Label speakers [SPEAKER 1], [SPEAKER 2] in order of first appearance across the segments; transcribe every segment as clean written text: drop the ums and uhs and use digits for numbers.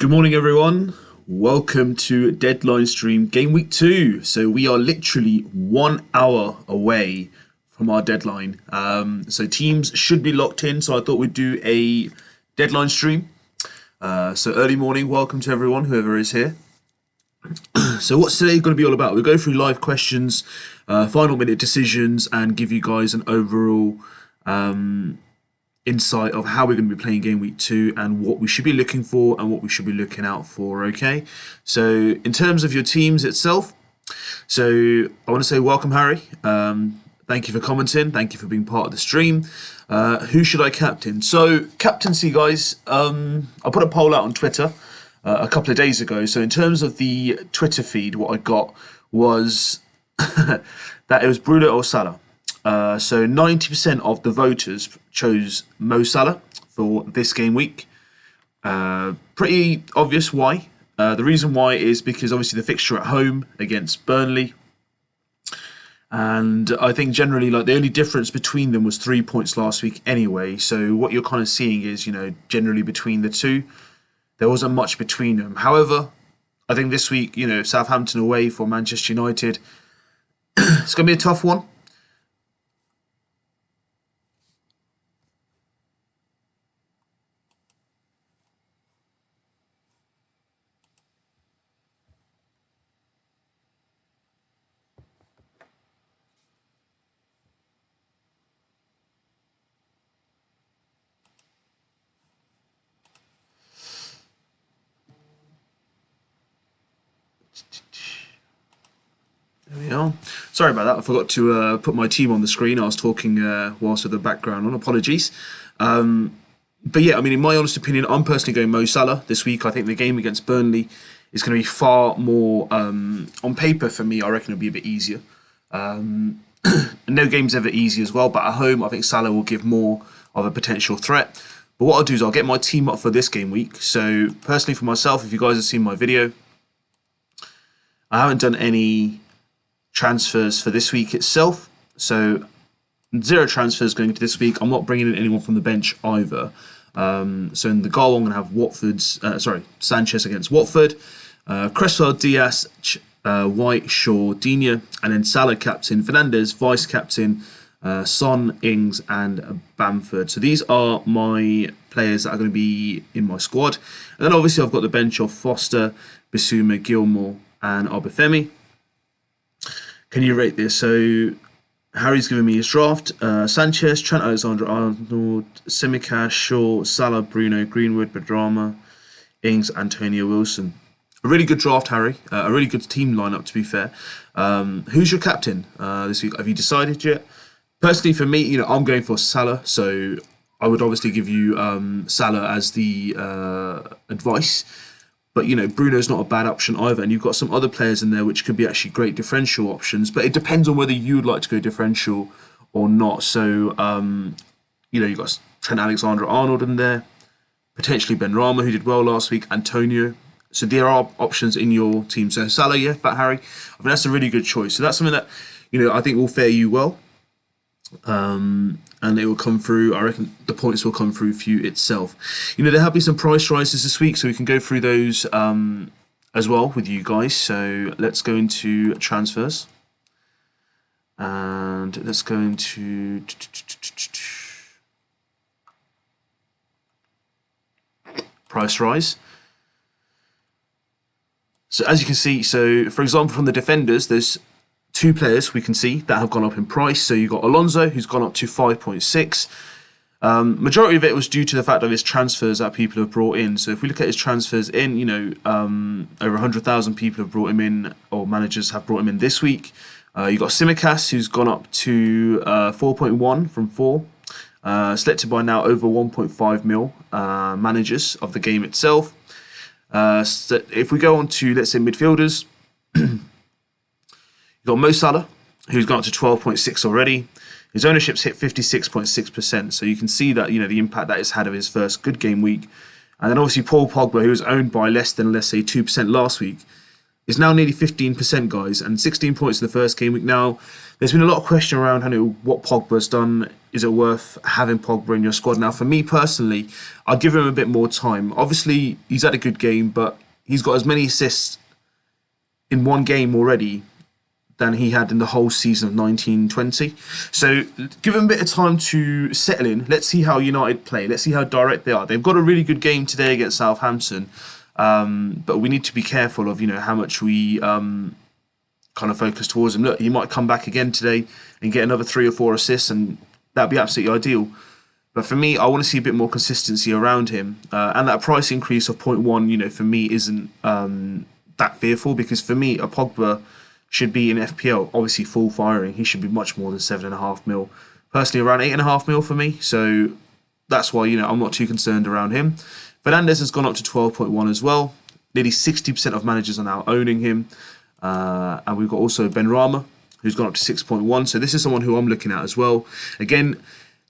[SPEAKER 1] Good morning, everyone. Welcome to Deadline Stream Game Week 2. So we are literally 1 hour away from our deadline. So teams should be locked in. So I thought we'd do a deadline stream. So early morning, welcome to everyone, whoever is here. So what's today going to be all about? We'll go through live questions, final minute decisions, and give you guys an overall insight of how we're going to be playing Game Week 2 and what we should be looking for and what we should be looking out for, okay? So in terms of your teams itself, so I want to say welcome, Harry. Thank you for commenting. Thank you for being part of the stream. Who should I captain? So captaincy, guys, I put a poll out on Twitter a couple of days ago. So in terms of the Twitter feed, what I got was that it was Bruno or Salah. So 90% of the voters chose Mo Salah for this game week. Pretty obvious why. The reason why is because obviously the fixture at home against Burnley. And I think generally like the only difference between them was 3 points last week anyway. So what you're kind of seeing is, you know, generally between the two, there wasn't much between them. However, I think this week, you know, Southampton away for Manchester United, it's going to be a tough one. There we are. Sorry about that. I forgot to put my team on the screen. I was talking whilst with the background on. Apologies. But yeah, I mean, in my honest opinion, I'm personally going Mo Salah this week. I think the game against Burnley is going to be far more, on paper for me, I reckon it'll be a bit easier. No game's ever easy as well, but at home, I think Salah will give more of a potential threat. But what I'll do is I'll get my team up for this game week. So personally for myself, if you guys have seen my video, I haven't done any transfers for this week itself, so 0 transfers going into this week. I'm not bringing in anyone from the bench either. So in the goal, I'm going to have Sanchez against Watford, Cresswell, Diaz, White, Shaw, Digne, and then Salah captain, Fernandes vice captain, Son, Ings, and Bamford. So these are my players that are going to be in my squad. And then obviously I've got the bench of Foster, Bissouma, Gilmour, and Obafemi. Can you rate this? So Harry's given me his draft. Sanchez, Trent Alexander-Arnold, Tsimikas, Shaw, Salah, Bruno, Greenwood, Bedrama, Ings, Antonio Wilson. A really good draft, Harry. A really good team lineup, to be fair. Who's your captain this week? Have you decided yet? Personally, for me, you know, I'm going for Salah. So I would obviously give you Salah as the advice. But, you know, Bruno's not a bad option either. And you've got some other players in there which could be actually great differential options. But it depends on whether you'd like to go differential or not. So, you know, you've got Trent Alexander-Arnold in there. Potentially Benrahma, who did well last week. Antonio. So there are options in your team. So Salah, yeah, but Harry, I mean, that's a really good choice. So that's something that, you know, I think will fare you well. And it will come through. I reckon the points will come through for you itself. You know, there have been some price rises this week, so we can go through those as well with you guys. So let's go into transfers. And let's go into price rise. So as you can see, so for example, from the defenders, there's 2 players we can see that have gone up in price. So you've got Alonso, who's gone up to 5.6. Majority of it was due to the fact of his transfers that people have brought in. So if we look at his transfers in, you know, over 100,000 people have brought him in, or managers have brought him in this week. You've got Simicast, who's gone up to 4.1 from 4. Selected by now over 1.5 mil managers of the game itself. So if we go on to, let's say, midfielders, you've got Mo Salah, who's gone up to 12.6 already. His ownership's hit 56.6%, so you can see that, the impact that it's had of his first good game week. And then obviously Paul Pogba, who was owned by less than, let's say, 2% last week, is now nearly 15%, guys, and 16 points in the first game week. Now, there's been a lot of question around what Pogba's done. Is it worth having Pogba in your squad? Now, for me personally, I'd give him a bit more time. Obviously, he's had a good game, but he's got as many assists in one game already than he had in the whole season of 1920. So give him a bit of time to settle in. Let's see how United play. Let's see how direct they are. They've got a really good game today against Southampton. But we need to be careful of how much we kind of focus towards him. Look, he might come back again today and get another 3 or 4 assists, and that'd be absolutely ideal. But for me, I want to see a bit more consistency around him, and that price increase of 0.1, for me isn't that fearful, because for me, a Pogba should be in FPL obviously full firing. He should be much more than 7.5 mil. Personally, around 8.5 mil for me. So that's why I'm not too concerned around him. Fernandes has gone up to 12.1 as well. Nearly 60% of managers are now owning him. And we've got also Benrahma, who's gone up to 6.1. So this is someone who I'm looking at as well. Again,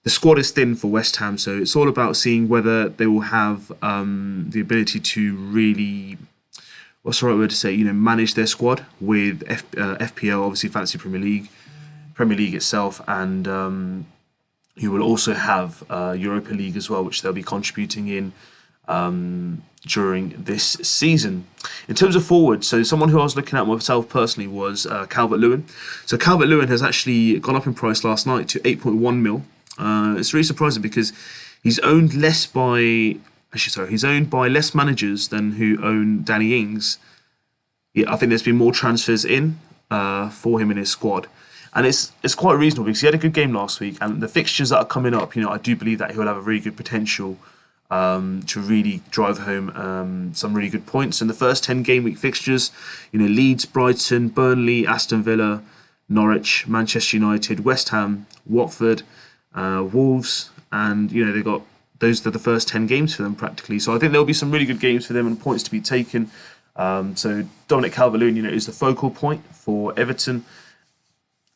[SPEAKER 1] the squad is thin for West Ham, so it's all about seeing whether they will have the ability to really, what's the right word to say, manage their squad with FPL, obviously Fantasy Premier League itself, and you will also have Europa League as well, which they'll be contributing in during this season. In terms of forward, so someone who I was looking at myself personally was Calvert-Lewin. So Calvert-Lewin has actually gone up in price last night to 8.1 mil. It's really surprising because he's owned by less managers than who own Danny Ings. Yeah, I think there's been more transfers in for him in his squad. And it's quite reasonable because he had a good game last week, and the fixtures that are coming up, I do believe that he'll have a really good potential to really drive home some really good points. In the first 10 game week fixtures, Leeds, Brighton, Burnley, Aston Villa, Norwich, Manchester United, West Ham, Watford, Wolves, and they've got, those are the first 10 games for them practically. So I think there'll be some really good games for them and points to be taken. So Dominic Calvert-Lewin, is the focal point for Everton,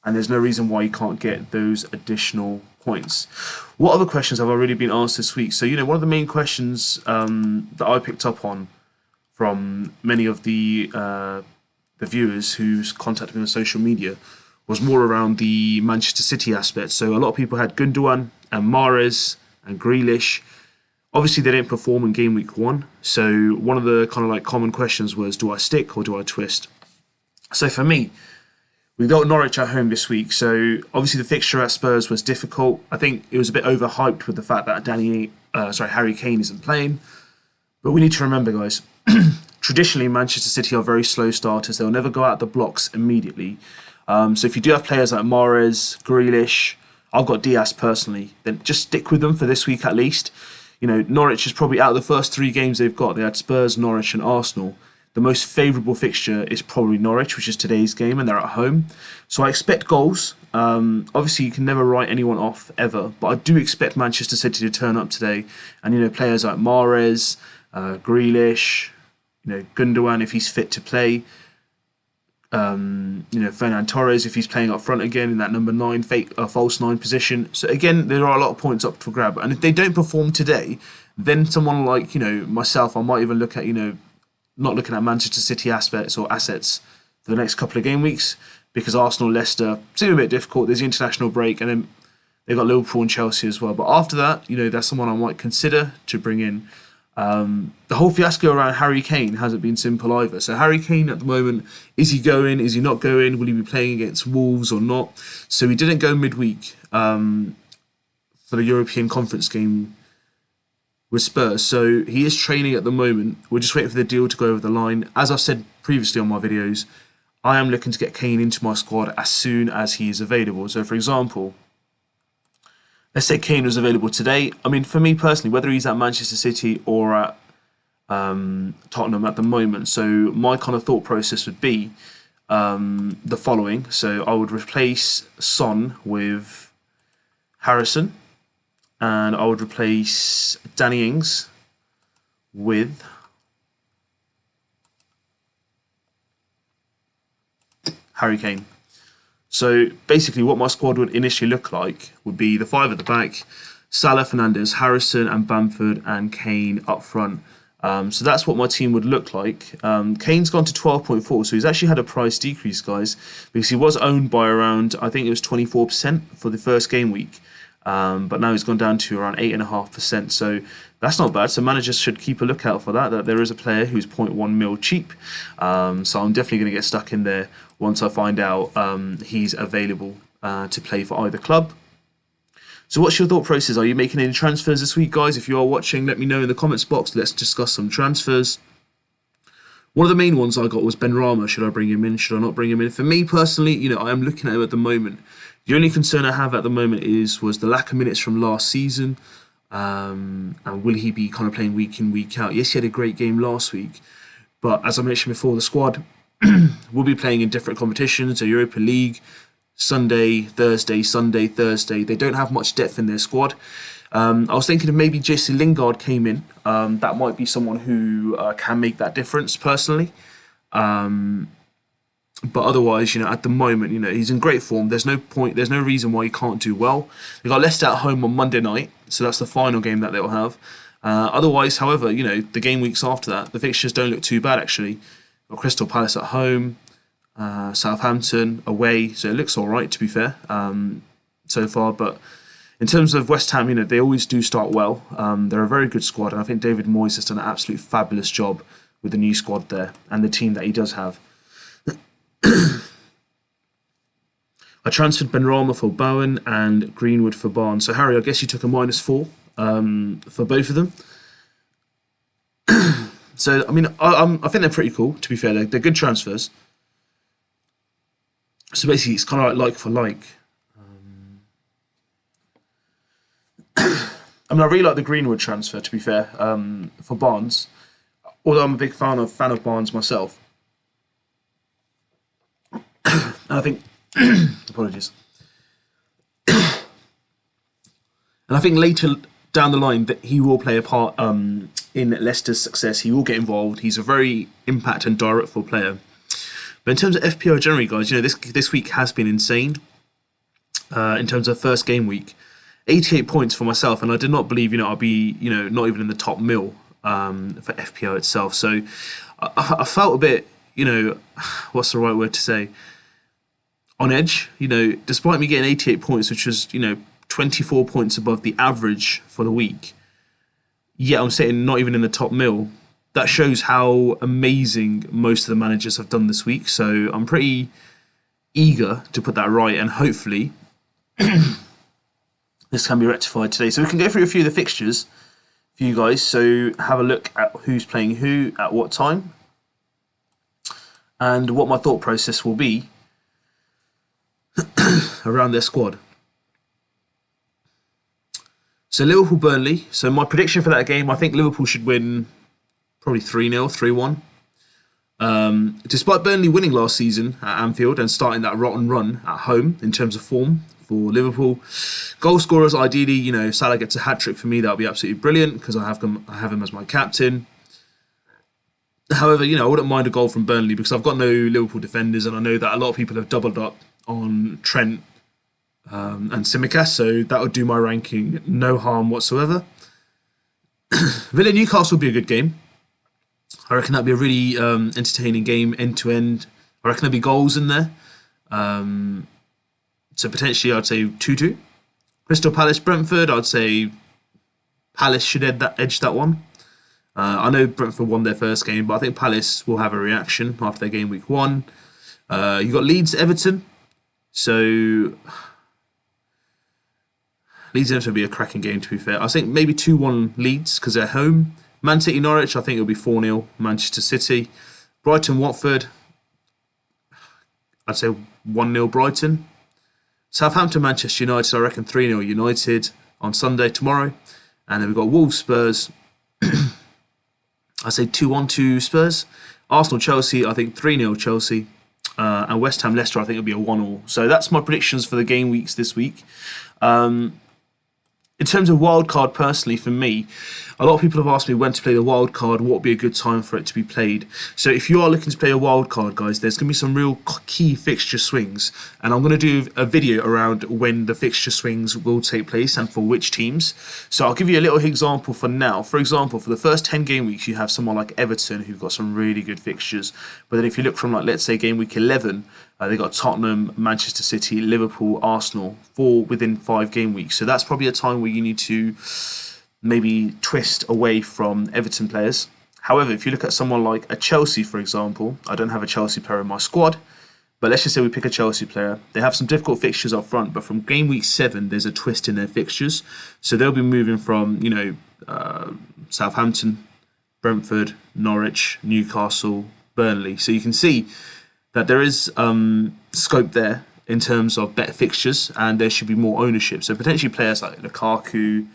[SPEAKER 1] and there's no reason why you can't get those additional points. What other questions have already been asked this week? So one of the main questions that I picked up on from many of the viewers who's contacted me on social media was more around the Manchester City aspect. So a lot of people had Gundogan and Mahrez and Grealish. Obviously, they didn't perform in game week 1. So one of the kind of like common questions was, do I stick or do I twist? So for me, we got Norwich at home this week. So obviously the fixture at Spurs was difficult. I think it was a bit overhyped with the fact that Harry Kane isn't playing. But we need to remember, guys, traditionally Manchester City are very slow starters. They'll never go out the blocks immediately. So if you do have players like Mahrez, Grealish, I've got Diaz personally, then just stick with them for this week at least. Norwich is probably out of the first 3 games they've got. They had Spurs, Norwich and Arsenal. The most favourable fixture is probably Norwich, which is today's game, and they're at home. So I expect goals. Obviously, you can never write anyone off ever, but I do expect Manchester City to turn up today. And, players like Mahrez, Grealish, Gundogan, if he's fit to play, Fernand Torres, if he's playing up front again in that number 9, false 9 position. So again, there are a lot of points up for grab. And if they don't perform today, then someone like, myself, I might even look at, not looking at Manchester City aspects or assets for the next couple of game weeks, because Arsenal, Leicester seem a bit difficult. There's the international break, and then they've got Liverpool and Chelsea as well. But after that, that's someone I might consider to bring in. The whole fiasco around Harry Kane hasn't been simple either. So Harry Kane at the moment, is he going? Is he not going? Will he be playing against Wolves or not? So he didn't go midweek for the European Conference game with Spurs. So he is training at the moment. We're just waiting for the deal to go over the line. As I've said previously on my videos, I am looking to get Kane into my squad as soon as he is available. So for example, let's say Kane was available today. I mean, for me personally, whether he's at Manchester City or at Tottenham at the moment, so my kind of thought process would be, the following. So I would replace Son with Harrison, and I would replace Danny Ings with Harry Kane. So basically what my squad would initially look like would be the five at the back: Salah, Fernandes, Harrison and Bamford, and Kane up front. So that's what my team would look like. Kane's gone to 12.4, so he's actually had a price decrease, guys, because he was owned by around, I think it was 24% for the first game week. But now he's gone down to around 8.5%, so that's not bad. So managers should keep a lookout for that there is a player who's 0.1 mil cheap. So I'm definitely going to get stuck in there once I find out he's available to play for either club. So what's your thought process? Are you making any transfers this week, guys? If you are watching, let me know in the comments box. Let's discuss some transfers. One of the main ones I got was Benrahma. Should I bring him in? Should I not bring him in? For me personally, I am looking at him at the moment. The only concern I have at the moment was the lack of minutes from last season. And will he be kind of playing week in, week out? Yes, he had a great game last week. But as I mentioned before, the squad will be playing in different competitions, the Europa League, Sunday, Thursday, Sunday, Thursday. They don't have much depth in their squad. I was thinking if maybe Jesse Lingard came in. That might be someone who can make that difference personally. But otherwise, at the moment, he's in great form. There's no point, there's no reason why he can't do well. They got Leicester at home on Monday night, so that's the final game that they'll have. Otherwise, however, the game weeks after that, the fixtures don't look too bad actually. Got Crystal Palace at home, Southampton away, so it looks all right to be fair so far. But in terms of West Ham, they always do start well. They're a very good squad, and I think David Moyes has done an absolute fabulous job with the new squad there and the team that he does have. I transferred Benrahma for Bowen and Greenwood for Barnes. So Harry, I guess you took a -4 for both of them. So I mean, I think they're pretty cool. To be fair, they're good transfers. So basically, it's kind of like for like. I mean, I really like the Greenwood transfer. To be fair, for Barnes, although I'm a big fan of Barnes myself, and I think apologies. And I think later down the line that he will play a part in Leicester's success. He will get involved. He's a very impact and directful player. But in terms of FPL generally, guys, this week has been insane. In terms of first game week, 88 points for myself, and I did not believe I'll be not even in the top mil for FPL itself. So I felt a bit what's the right word to say, on edge. Despite me getting 88 points, which was 24 points above the average for the week, yet I'm sitting not even in the top mil. That shows how amazing most of the managers have done this week. So I'm pretty eager to put that right, and hopefully this can be rectified today. So we can go through a few of the fixtures for you guys. So have a look at who's playing who at what time and what my thought process will be around their squad. So Liverpool-Burnley. So my prediction for that game, I think Liverpool should win probably 3-0, 3-1. Despite Burnley winning last season at Anfield and starting that rotten run at home in terms of form for Liverpool. Goal scorers, ideally, Salah gets a hat-trick for me. That would be absolutely brilliant because I have him as my captain. However, I wouldn't mind a goal from Burnley because I've got no Liverpool defenders, and I know that a lot of people have doubled up on Trent and Tsimikas, so that would do my ranking no harm whatsoever. Villa-Newcastle will be a good game. I reckon that'd be a really entertaining game, end-to-end. I reckon there'll be goals in there. So potentially I'd say 2-2. Crystal Palace-Brentford, I'd say Palace should edge that one. I know Brentford won their first game, but I think Palace will have a reaction after their game week 1. You got Leeds-Everton. So Leeds-Everton will be a cracking game, to be fair. I think maybe 2-1 Leeds because they're home. Man City-Norwich, I think it'll be 4-0 Manchester City. Brighton-Watford, I'd say 1-0 Brighton. Southampton-Manchester United, I reckon 3-0 United on Sunday tomorrow. And then we've got Wolves-Spurs. I say 2-1 to Spurs. Arsenal-Chelsea, I think 3-0 Chelsea. and West Ham Leicester, I think it'll be a 1-1. So that's my predictions for the game weeks this week. In terms of wildcard, personally, for me, a lot of people have asked me when to play the wildcard, what would be a good time for it to be played. So if you are looking to play a wildcard, guys, there's going to be some real key fixture swings. And I'm going to do a video around when the fixture swings will take place and for which teams. So I'll give you a little example for now. For example, for the first 10 game weeks, you have someone like Everton who've got some really good fixtures. But then if you look from, like, let's say, game week 11, they got Tottenham, Manchester City, Liverpool, Arsenal, 4 within 5 game weeks. So that's probably a time where you need to maybe twist away from Everton players. However, if you look at someone like a Chelsea, for example, I don't have a Chelsea player in my squad, but let's just say we pick a Chelsea player. They have some difficult fixtures up front, but from game week 7, there's a twist in their fixtures. So they'll be moving from, Southampton, Brentford, Norwich, Newcastle, Burnley. So you can see that there is scope there in terms of better fixtures, and there should be more ownership. So potentially players like Lukaku,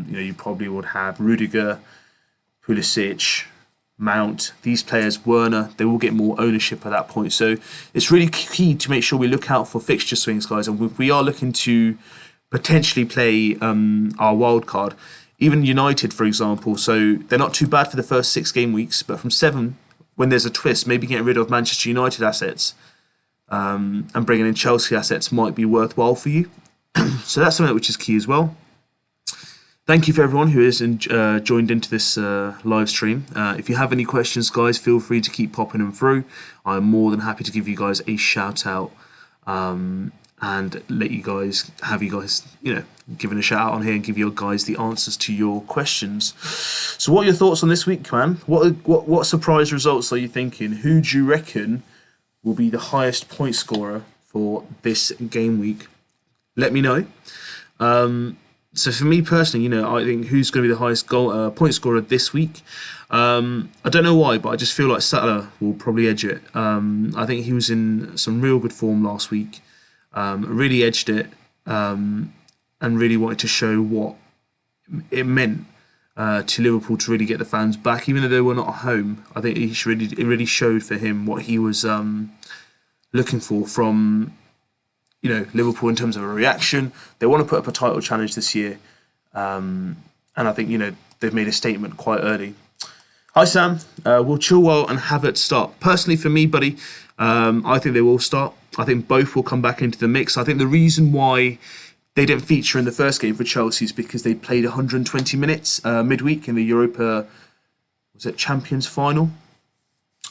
[SPEAKER 1] you probably would have Rudiger, Pulisic, Mount. These players, Werner, they will get more ownership at that point. So it's really key to make sure we look out for fixture swings, guys. And if we are looking to potentially play our wild card, even United, for example, so they're not too bad for the first 6 game weeks, but from 7, when there's a twist, maybe getting rid of Manchester United assets and bringing in Chelsea assets might be worthwhile for you. So that's something which is key as well. Thank you for everyone who has joined into this live stream. If you have any questions, guys, feel free to keep popping them through. I'm more than happy to give you guys a shout out and let you guys have given a shout out on here and give you guys the answers to your questions. So what are your thoughts on this week, man? What surprise results are you thinking? Who do you reckon will be the highest point scorer for this game week? Let me know. So for me personally, I think who's going to be the highest point scorer this week? I don't know why, but I just feel like Salah will probably edge it. I think he was in some real good form last week. Really edged it and really wanted to show what it meant to Liverpool to really get the fans back, even though they were not at home. I think it really showed for him what he was looking for from Liverpool in terms of a reaction. They want to put up a title challenge this year, and I think they've made a statement quite early. Hi Sam, will Chilwell and Havertz start? Personally, for me, buddy, I think they will start. I think both will come back into the mix. I think the reason why they didn't feature in the first game for Chelsea is because they played 120 minutes midweek in the Europa, Champions final.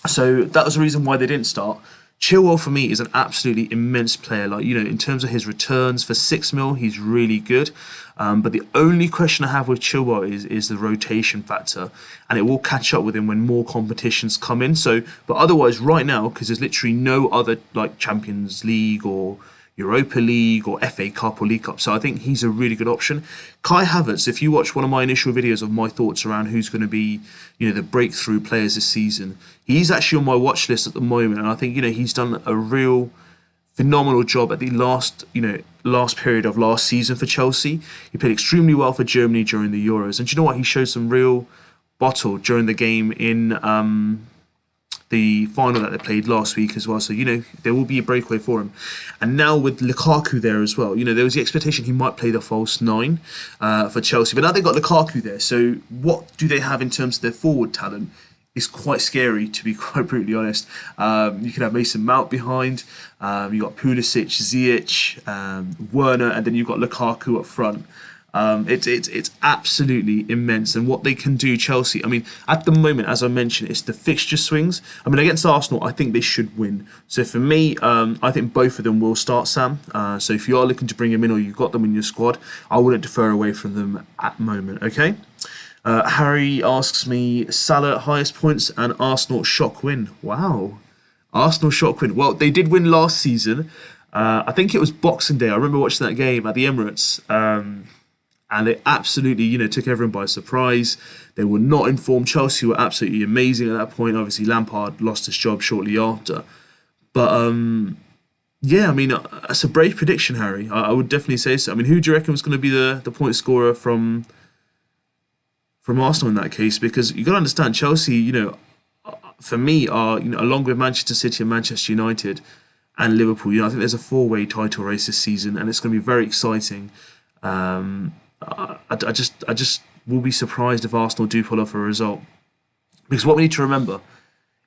[SPEAKER 1] So that was the reason why they didn't start. Chilwell, for me, is an absolutely immense player. In terms of his returns for 6 mil, he's really good. But the only question I have with Chilwell is the rotation factor, and it will catch up with him when more competitions come in. But otherwise, right now, because there's literally no other Champions League or Europa League or FA Cup or League Cup, so I think he's a really good option. Kai Havertz, if you watch one of my initial videos of my thoughts around who's going to be, the breakthrough players this season, he's actually on my watch list at the moment, and I think he's done a real phenomenal job at the last period of last season for Chelsea. He played extremely well for Germany during the Euros, and do you know what? He showed some real bottle during the game in the final that they played last week as well. So, there will be a breakaway for him. And now with Lukaku there as well, there was the expectation he might play the false 9 for Chelsea. But now they've got Lukaku there. So what do they have in terms of their forward talent? It's quite scary, to be quite brutally honest. You can have Mason Mount behind. You've got Pulisic, Ziyech, Werner, and then you've got Lukaku up front. It's absolutely immense, and what they can do, Chelsea. I mean, at the moment, as I mentioned, it's the fixture swings. I mean, against Arsenal, I think they should win. So for me, I think both of them will start, Sam. So if you are looking to bring them in or you've got them in your squad, I wouldn't defer away from them at the moment, okay? Harry asks me, Salah highest points and Arsenal shock win. Wow. Arsenal shock win. Well, they did win last season. I think it was Boxing Day. I remember watching that game at the Emirates. And they absolutely, took everyone by surprise. They were not informed. Chelsea were absolutely amazing at that point. Obviously, Lampard lost his job shortly after. But, yeah, I mean, it's a brave prediction, Harry. I would definitely say so. I mean, who do you reckon was going to be the point scorer from Arsenal in that case? Because you've got to understand, Chelsea, for me, are, along with Manchester City and Manchester United and Liverpool, I think there's a four-way title race this season, and it's going to be very exciting. I just will be surprised if Arsenal do pull off a result, because what we need to remember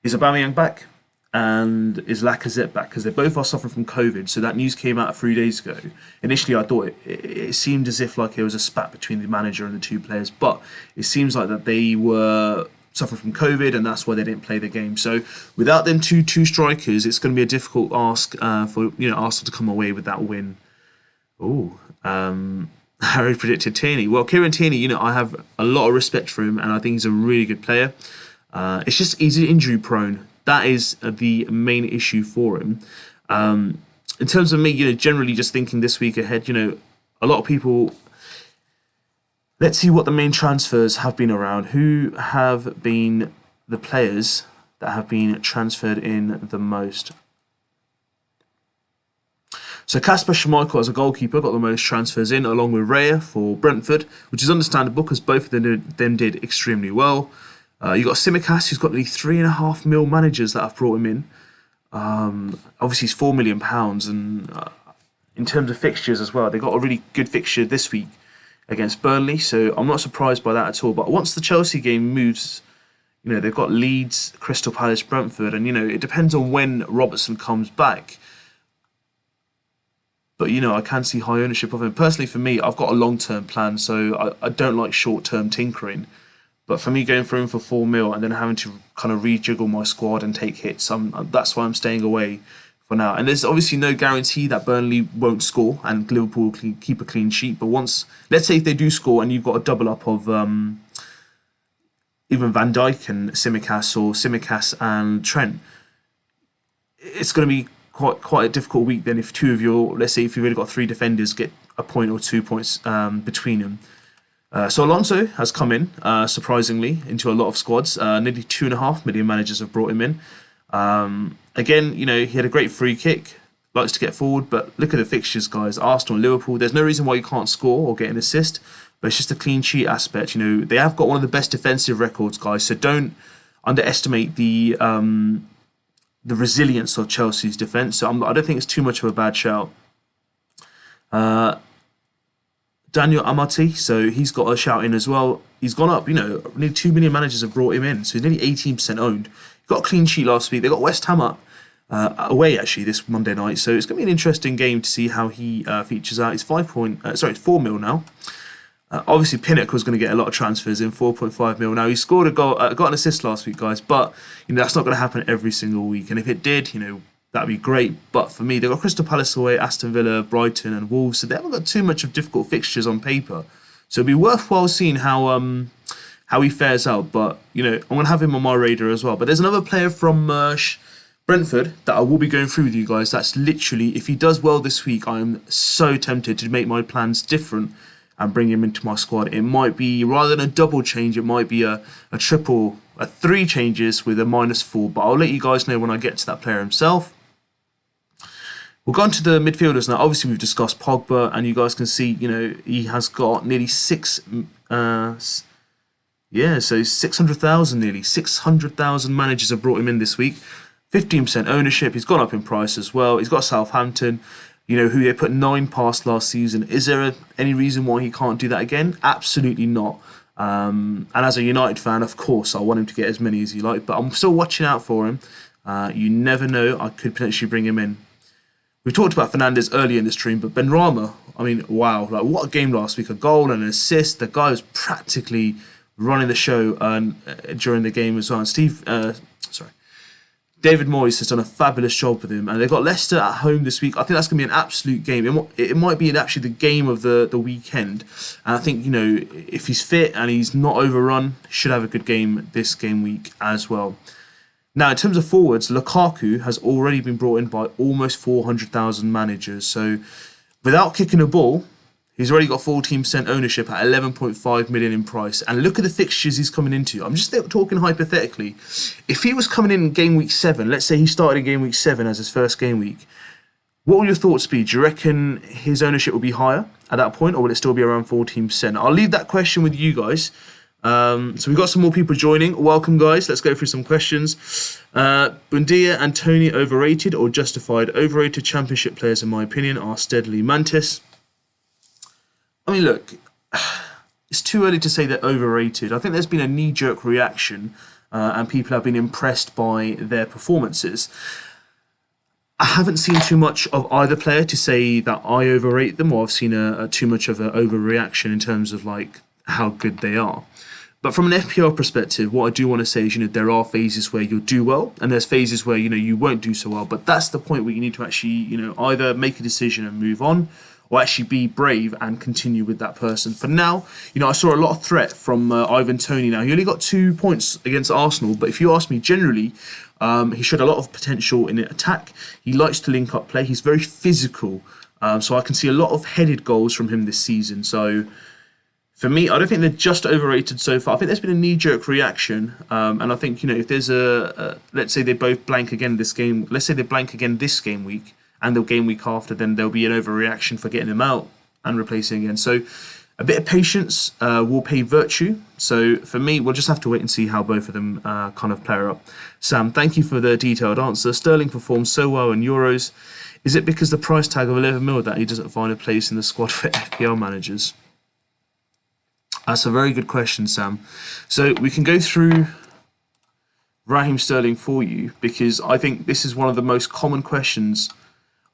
[SPEAKER 1] is Aubameyang back and is Lacazette back, because they both are suffering from COVID. So that news came out 3 days ago. Initially, I thought it seemed as if like it was a spat between the manager and the two players, but it seems like that they were suffering from COVID, and that's why they didn't play the game. So without them two strikers, it's going to be a difficult ask for Arsenal to come away with that win. Harry predicted Tierney. Well, Kieran Tierney, I have a lot of respect for him, and I think he's a really good player. It's just he's injury prone. That is the main issue for him. In terms of me, generally just thinking this week ahead, a lot of people. Let's see what the main transfers have been around. Who have been the players that have been transferred in the most? So Kasper Schmeichel as a goalkeeper got the most transfers in, along with Raya for Brentford, which is understandable because both of them did extremely well. You got Tsimikas, who's got nearly £3.5 million managers that have brought him in. Obviously, he's £4 million, and in terms of fixtures as well, they got a really good fixture this week against Burnley, so I'm not surprised by that at all. But once the Chelsea game moves, they've got Leeds, Crystal Palace, Brentford, and it depends on when Robertson comes back. But I can see high ownership of him. Personally, for me, I've got a long-term plan, so I don't like short-term tinkering. But for me, going for him for £4 million and then having to kind of rejiggle my squad and take hits, that's why I'm staying away for now. And there's obviously no guarantee that Burnley won't score and Liverpool will keep a clean sheet. But let's say if they do score and you've got a double up of even Van Dijk and Tsimikas, or Tsimikas and Trent, it's going to be quite a difficult week then if two of let's say if you've really got three defenders, get a point or 2 points between them. So Alonso has come in, surprisingly, into a lot of squads. Nearly 2.5 million managers have brought him in. Again, he had a great free kick, likes to get forward, but look at the fixtures, guys. Arsenal and Liverpool, there's no reason why you can't score or get an assist, but it's just a clean sheet aspect. They have got one of the best defensive records, guys, so don't underestimate the resilience of Chelsea's defence. So I don't think it's too much of a bad shout. Daniel Amati, so he's got a shout in as well. He's gone up, nearly 2 million managers have brought him in, so he's nearly 18% owned. He got a clean sheet last week. They got West Ham up away, actually, this Monday night, so it's going to be an interesting game to see how he features out. He's 4 mil now. Obviously, Pinnock was going to get a lot of transfers in, 4.5 mil. Now, he scored a goal, got an assist last week, guys, but that's not going to happen every single week. And if it did, that'd be great. But for me, they've got Crystal Palace away, Aston Villa, Brighton and Wolves, so they haven't got too much of difficult fixtures on paper. So it'd be worthwhile seeing how he fares out. But, I'm going to have him on my radar as well. But there's another player from Brentford that I will be going through with you guys. That's literally, if he does well this week, I am so tempted to make my plans different and bring him into my squad. It might be, rather than a double change, it might be a triple, 3 changes with a -4. But I'll let you guys know when I get to that player himself. We'll go on to the midfielders now. Obviously, we've discussed Pogba, and you guys can see, he has got nearly 600,000, nearly 600,000 managers have brought him in this week. 15% ownership. He's gone up in price as well. He's got Southampton, who they put 9 past last season. Is there any reason why he can't do that again? Absolutely not. And as a United fan, of course, I want him to get as many as he likes, but I'm still watching out for him. You never know. I could potentially bring him in. We talked about Fernandes earlier in the stream, but Benrahma, wow. What a game last week. A goal and an assist. The guy was practically running the show during the game as well. And David Moyes has done a fabulous job with him, and they've got Leicester at home this week. I think that's going to be an absolute game. It might be actually the game of the weekend. And I think, if he's fit and he's not overrun, he should have a good game this game week as well. Now, in terms of forwards, Lukaku has already been brought in by almost 400,000 managers. So, without kicking a ball, he's already got 14% ownership at 11.5 million in price. And look at the fixtures he's coming into. I'm just talking hypothetically. If he was coming in game week 7, let's say he started in game week 7 as his first game week, what will your thoughts be? Do you reckon his ownership will be higher at that point, or will it still be around 14%? I'll leave that question with you guys. So we've got some more people joining. Welcome, guys. Let's go through some questions. Bundia and Tony overrated or justified? Overrated Championship players, in my opinion, are steadily Mantis. I mean, look, it's too early to say they're overrated. I think there's been a knee-jerk reaction, and people have been impressed by their performances. I haven't seen too much of either player to say that I overrate them, or I've seen too much of an overreaction in terms of like how good they are. But from an FPL perspective, what I do want to say is, there are phases where you'll do well, and there's phases where, you won't do so well. But that's the point where you need to actually, either make a decision and move on, or actually be brave and continue with that person. For now, I saw a lot of threat from Ivan Toney now. He only got 2 points against Arsenal, but if you ask me, generally, he showed a lot of potential in attack. He likes to link up play. He's very physical, so I can see a lot of headed goals from him this season. So for me, I don't think they're just overrated so far. I think there's been a knee-jerk reaction, and I think, if there's let's say they both blank again this game, let's say they blank again this game week, and the game week after, then there'll be an overreaction for getting them out and replacing again. So a bit of patience will pay virtue. So for me, we'll just have to wait and see how both of them kind of pair up. Sam, thank you for the detailed answer. Sterling performed so well in Euros. Is it because the price tag of 11 mil that he doesn't find a place in the squad for FPL managers? That's a very good question, Sam. So we can go through Raheem Sterling for you, because I think this is one of the most common questions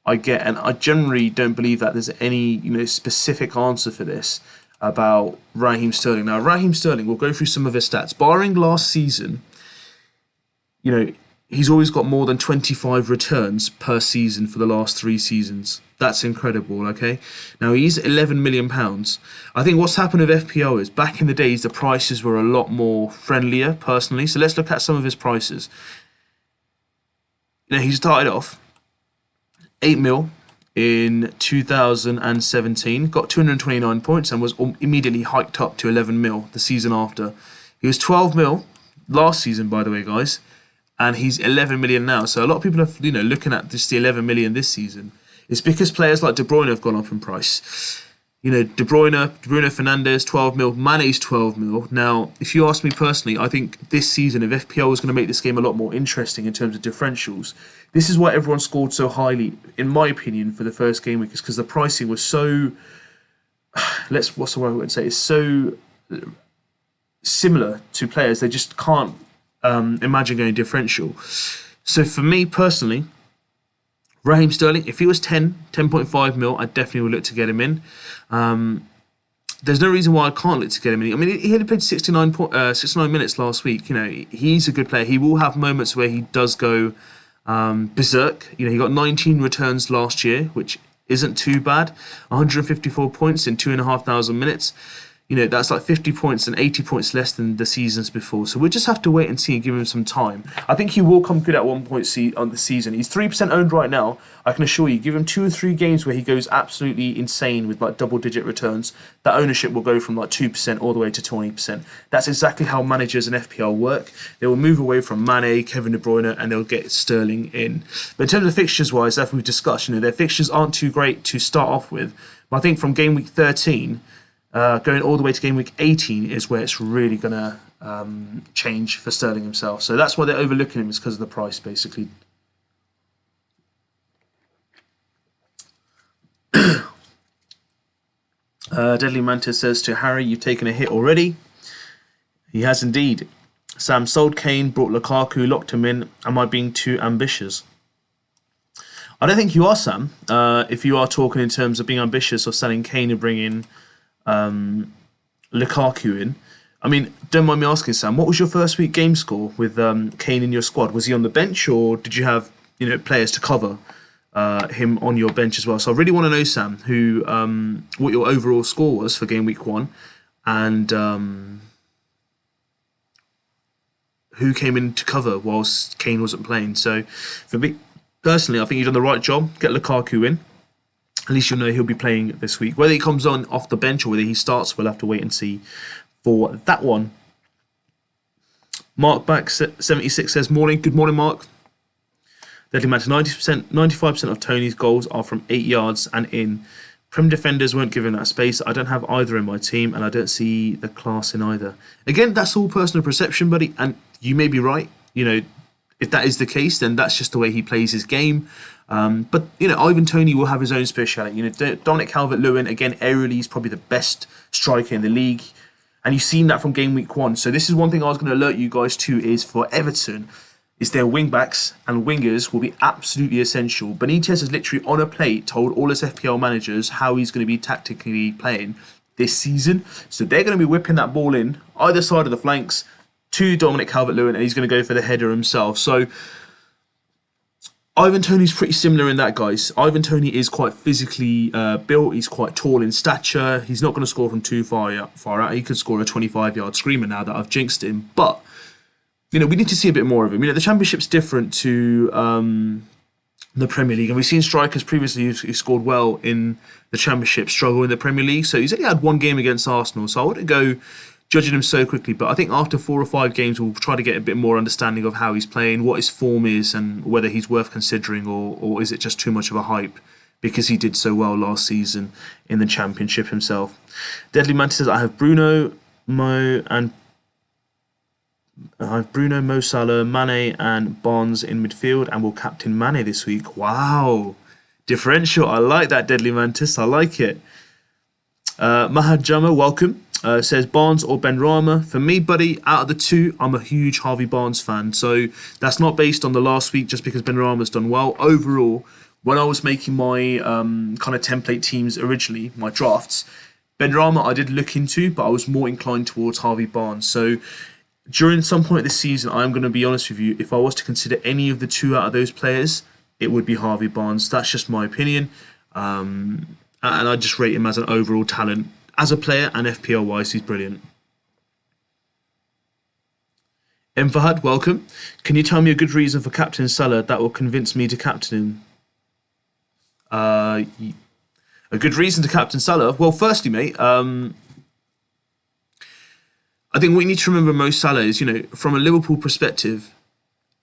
[SPEAKER 1] I get, and I generally don't believe that there's any specific answer for this about Raheem Sterling. Now, Raheem Sterling, we'll go through some of his stats. Barring last season, he's always got more than 25 returns per season for the last 3 seasons. That's incredible, okay? Now, he's £11 million. I think what's happened with FPL is, back in the days, the prices were a lot more friendlier, personally. So let's look at some of his prices. He started off 8 mil in 2017, got 229 points and was immediately hiked up to 11 mil the season after. He was 12 mil last season, by the way, guys, and he's 11 million now. So a lot of people are, looking at just the 11 million this season. It's because players like De Bruyne have gone up in price. De Bruyne, Bruno Fernandes, 12 mil, Mane's 12 mil. Now, if you ask me personally, I think this season, if FPL was going to make this game a lot more interesting in terms of differentials, this is why everyone scored so highly, in my opinion, for the first game week, is because the pricing was so, what's the word I would say, it's so similar to players, they just can't imagine going differential. So for me personally, Raheem Sterling, if he was 10.5 mil, I definitely would look to get him in. There's no reason why I can't look to get him in. I mean, he only played 69 minutes last week. He's a good player. He will have moments where he does go berserk. He got 19 returns last year, which isn't too bad. 154 points in 2,500 minutes. That's like 50 points and 80 points less than the seasons before. So we'll just have to wait and see and give him some time. I think he will come good at one point on the season. He's 3% owned right now. I can assure you, give him 2 or 3 games where he goes absolutely insane with like double-digit returns. That ownership will go from like 2% all the way to 20%. That's exactly how managers in FPL work. They will move away from Mane, Kevin De Bruyne, and they'll get Sterling in. But in terms of fixtures-wise, as we've discussed, their fixtures aren't too great to start off with. But I think from game week 13... going all the way to game week 18 is where it's really going to change for Sterling himself. So that's why they're overlooking him, is because of the price, basically. Deadly Mantis says to Harry, you've taken a hit already. He has indeed. Sam sold Kane, brought Lukaku, locked him in. Am I being too ambitious? I don't think you are, Sam. If you are talking in terms of being ambitious or selling Kane and bringing Lukaku in. I mean, don't mind me asking, Sam, what was your first week game score with Kane in your squad? Was he on the bench, or did you have players to cover him on your bench as well? So I really want to know, Sam, what your overall score was for game week 1, and who came in to cover whilst Kane wasn't playing. So for me personally, I think you've done the right job. Get Lukaku in. At least you'll know he'll be playing this week. Whether he comes on off the bench or whether he starts, we'll have to wait and see for that one. Mark back 76 says, morning. Good morning, Mark. Deadly Matter, 95% of Tony's goals are from 8 yards and in. Prem defenders weren't given that space. I don't have either in my team, and I don't see the class in either. Again, that's all personal perception, buddy, and you may be right. You know, if that is the case, then that's just the way he plays his game. But, you know, Ivan Toney will have his own speciality. You know, Dominic Calvert-Lewin, again, aerially is probably the best striker in the league. And you've seen that from game week 1. So this is one thing I was going to alert you guys to is for Everton, is their wing-backs and wingers will be absolutely essential. Benitez has literally on a plate told all his FPL managers how he's going to be tactically playing this season. So they're going to be whipping that ball in either side of the flanks to Dominic Calvert-Lewin, and he's going to go for the header himself. So Ivan Toney's pretty similar in that, guys. Ivan Toney is quite physically built. He's quite tall in stature. He's not going to score from too far out. He could score a 25-yard screamer now that I've jinxed him. But, you know, we need to see a bit more of him. You know, the Championship's different to the Premier League. And we've seen strikers previously who scored well in the Championship struggle in the Premier League. So he's only had one game against Arsenal. So I wouldn't go judging him so quickly, but I think after 4 or 5 games we'll try to get a bit more understanding of how he's playing, what his form is, and whether he's worth considering, or is it just too much of a hype because he did so well last season in the Championship himself. Deadly Mantis says, I have Bruno, Mo Salah, Mane and Barnes in midfield, and will captain Mane this week. Wow, differential. I like that, Deadly Mantis. I like it. Mahad Jama, welcome. Says Barnes or Benrahma. For me, buddy, out of the two, I'm a huge Harvey Barnes fan. So that's not based on the last week just because Benrahma's done well. Overall, when I was making my kind of template teams originally, my drafts, Benrahma I did look into, but I was more inclined towards Harvey Barnes. So during some point this season, I'm going to be honest with you, if I was to consider any of the two out of those players, it would be Harvey Barnes. That's just my opinion. And I just rate him as an overall talent. As a player and FPL-wise, he's brilliant. M. Fahad, welcome. Can you tell me a good reason for captain Salah that will convince me to captain him? A good reason to captain Salah? Well, firstly, mate, I think what you need to remember most Salah is, you know, from a Liverpool perspective,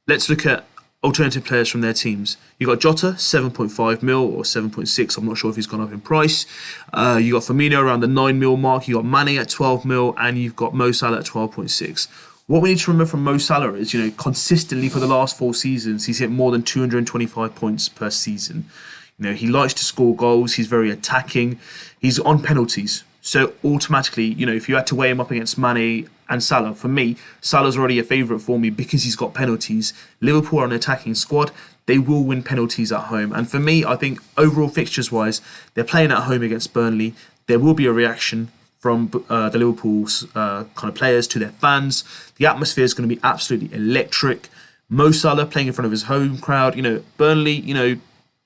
[SPEAKER 1] let's look at alternative players from their teams. You got Jota, 7.5 mil or 7.6. I'm not sure if he's gone up in price. You got Firmino around the 9 mil mark. You got Mane at 12 mil, and you've got Mo Salah at 12.6. What we need to remember from Mo Salah is, you know, consistently for the last 4 seasons, he's hit more than 225 points per season. You know, he likes to score goals. He's very attacking. He's on penalties. So automatically, you know, if you had to weigh him up against Mane and Salah, for me, Salah's already a favourite for me because he's got penalties. Liverpool are an attacking squad. They will win penalties at home. And for me, I think overall fixtures-wise, they're playing at home against Burnley. There will be a reaction from the Liverpool's kind of players to their fans. The atmosphere is going to be absolutely electric. Mo Salah playing in front of his home crowd. You know, Burnley, you know,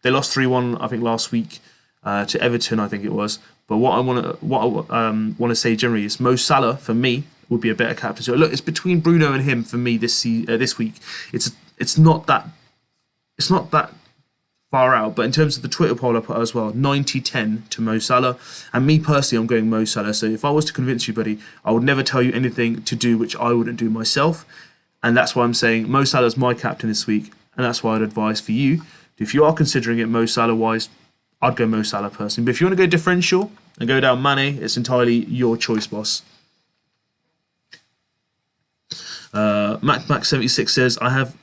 [SPEAKER 1] they lost 3-1, I think, last week to Everton, I think it was. But what I want to say generally is Mo Salah, for me, would be a better captain. So look, it's between Bruno and him for me this week. It's not that far out, but in terms of the Twitter poll I put as well, 90-10 to Mo Salah. And me personally, I'm going Mo Salah. So if I was to convince you, buddy, I would never tell you anything to do which I wouldn't do myself. And that's why I'm saying Mo Salah is my captain this week. And that's why I'd advise for you, if you are considering it Mo Salah-wise, I'd go Mo Salah personally. But if you want to go differential and go down Mane, it's entirely your choice, boss. Mac76 says, I have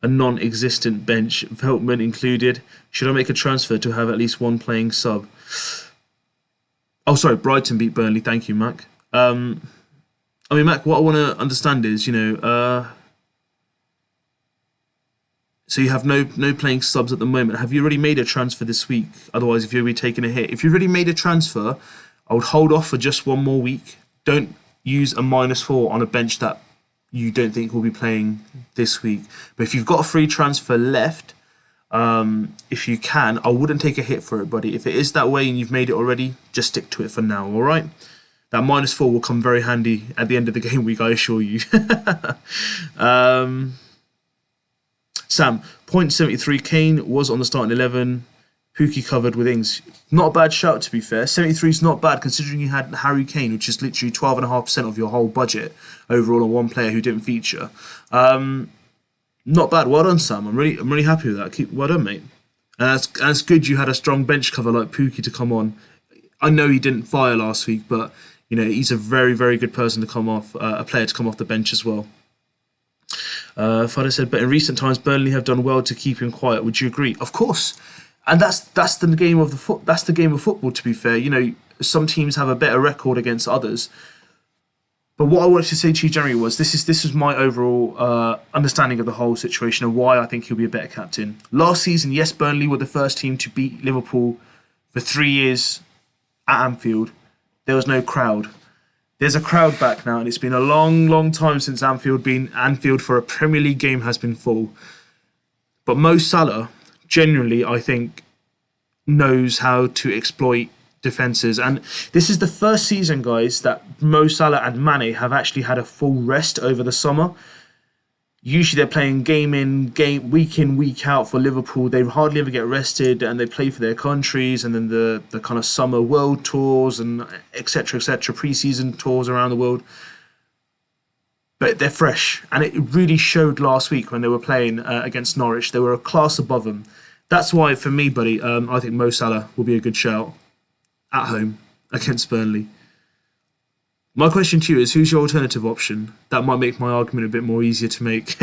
[SPEAKER 1] a non-existent bench, Veltman included. Should I make a transfer to have at least one playing sub? Oh, sorry, Brighton beat Burnley. Thank you, Mac. I mean, Mac, what I want to understand is, you know, so you have no playing subs at the moment. Have you already made a transfer this week? Otherwise, if you'll be taking a hit. If you've already made a transfer, I would hold off for just one more week. Don't use a -4 on a bench that you don't think will be playing this week. But if you've got a free transfer left, if you can, I wouldn't take a hit for it, buddy. If it is that way and you've made it already, just stick to it for now, all right? That -4 will come very handy at the end of the game week, I assure you. Sam, 0.73 Kane was on the starting 11. Pookie covered with Ings. Not a bad shout, to be fair. 73 is not bad, considering you had Harry Kane, which is literally 12.5% of your whole budget overall on one player who didn't feature. Not bad. Well done, Sam. I'm really happy with that. Well done, mate. And it's good you had a strong bench cover like Pookie to come on I know he didn't fire last week, but he's a very, very good person to come off, a player to come off the bench as well. Father said, but in recent times, Burnley have done well to keep him quiet. Would you agree? Of course, and that's the game of that's the game of football. To be fair, some teams have a better record against others. But what I wanted to say to you generally was this is my overall understanding of the whole situation and why I think he'll be a better captain. Last season, yes, Burnley were the first team to beat Liverpool for 3 years at Anfield. There was no crowd. There's a crowd back now, and it's been a long, long time since Anfield for a Premier League game has been full. But Mo Salah, genuinely, I think, knows how to exploit defences. And this is the first season, guys, that Mo Salah and Mane have actually had a full rest over the summer. Usually they're playing week in, week out for Liverpool. They hardly ever get rested, and they play for their countries, and then the kind of summer world tours and etc., pre-season tours around the world. But they're fresh, and it really showed last week when they were playing against Norwich. They were a class above them. That's why, for me, buddy, I think Mo Salah will be a good shout at home against Burnley. My question to you is, who's your alternative option? That might make my argument a bit more easier to make.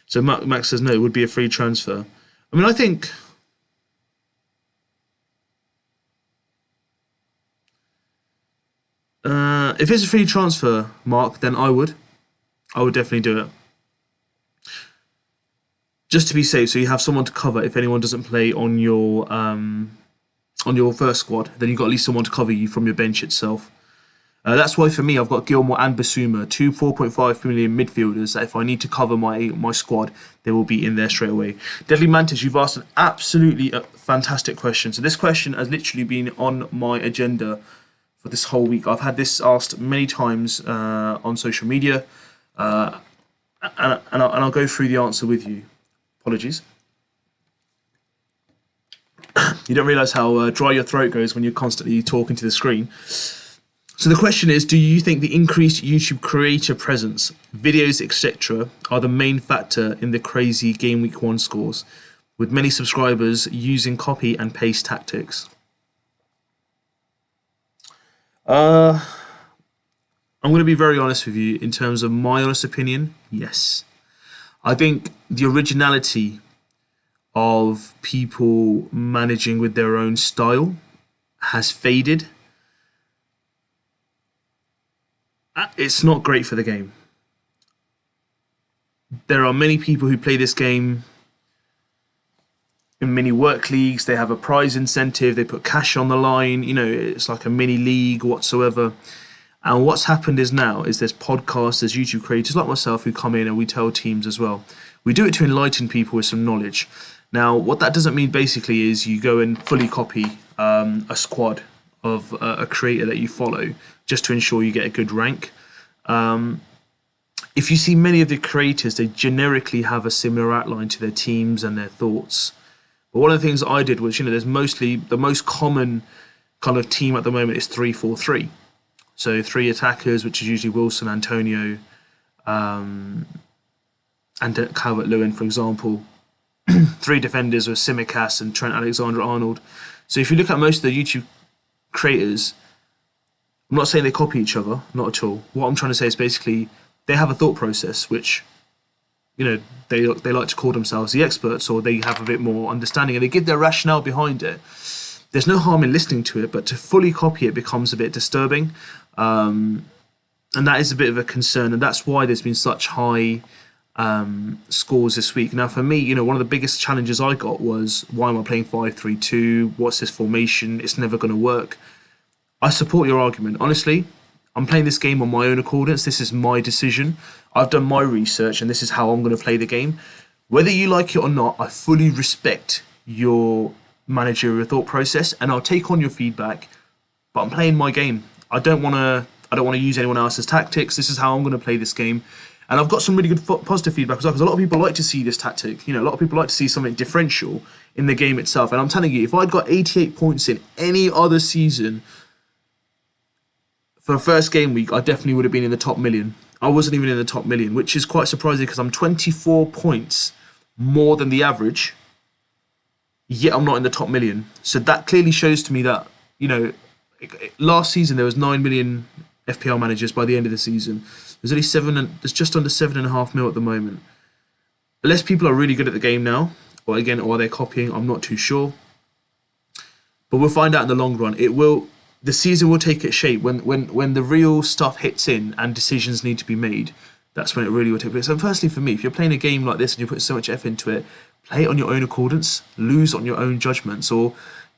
[SPEAKER 1] So Max says no, it would be a free transfer. I mean, I think if it's a free transfer, Mark, then I would definitely do it. Just to be safe, so you have someone to cover if anyone doesn't play on your first squad, then you've got at least someone to cover you from your bench itself. That's why for me, I've got Gilmour and Basuma, two 4.5 million midfielders that if I need to cover my squad, they will be in there straight away. Deadly Mantis, you've asked an absolutely fantastic question. So this question has literally been on my agenda for this whole week. I've had this asked many times on social media, and I'll go through the answer with you. Apologies. You don't realise how dry your throat goes when you're constantly talking to the screen. So the question is, do you think the increased YouTube creator presence, videos, etc. are the main factor in the crazy Gameweek 1 scores, with many subscribers using copy and paste tactics? I'm going to be very honest with you in terms of my honest opinion. Yes. I think the originality of people managing with their own style has faded. It's not great for the game. There are many people who play this game in mini work leagues. They have a prize incentive. They put cash on the line. It's like a mini league whatsoever. And what's happened is there's podcasts, there's YouTube creators like myself who come in and we tell teams as well. We do it to enlighten people with some knowledge. Now, what that doesn't mean basically is you go and fully copy a squad of a creator that you follow just to ensure you get a good rank. If you see many of the creators, they generically have a similar outline to their teams and their thoughts. But one of the things I did was, there's mostly the most common kind of team at the moment is 3-4-3. So 3 attackers, which is usually Wilson, Antonio, and Calvert-Lewin, for example. 3 defenders with Tsimikas and Trent Alexander-Arnold. So if you look at most of the YouTube creators, I'm not saying they copy each other, not at all. What I'm trying to say is basically they have a thought process, which, they like to call themselves the experts, or they have a bit more understanding, and they give their rationale behind it. There's no harm in listening to it, but to fully copy it becomes a bit disturbing. And that is a bit of a concern, and that's why there's been such high scores this week. Now, for me, one of the biggest challenges I got was, why am I playing 5-3-2? What's this formation? It's never going to work. I support your argument. Honestly, I'm playing this game on my own accordance. This is my decision. I've done my research, and this is how I'm going to play the game. Whether you like it or not, I fully respect your managerial thought process, and I'll take on your feedback. But I'm playing my game. I don't want to use anyone else's tactics. This is how I'm going to play this game. And I've got some really good positive feedback as well, because a lot of people like to see this tactic. A lot of people like to see something differential in the game itself. And I'm telling you, if I'd got 88 points in any other season for a first game week, I definitely would have been in the top million. I wasn't even in the top million, which is quite surprising because I'm 24 points more than the average yet I'm not in the top million. So that clearly shows to me that, you know, last season there was 9 million FPL managers by the end of the season. There's only there's just under 7.5 mil at the moment. Unless people are really good at the game now, or again, or they're copying, I'm not too sure. But we'll find out in the long run. The season will take its shape when the real stuff hits in and decisions need to be made. That's when it really will take place. So firstly, for me, if you're playing a game like this and you put so much effort into it, play it on your own accordance, lose on your own judgments, or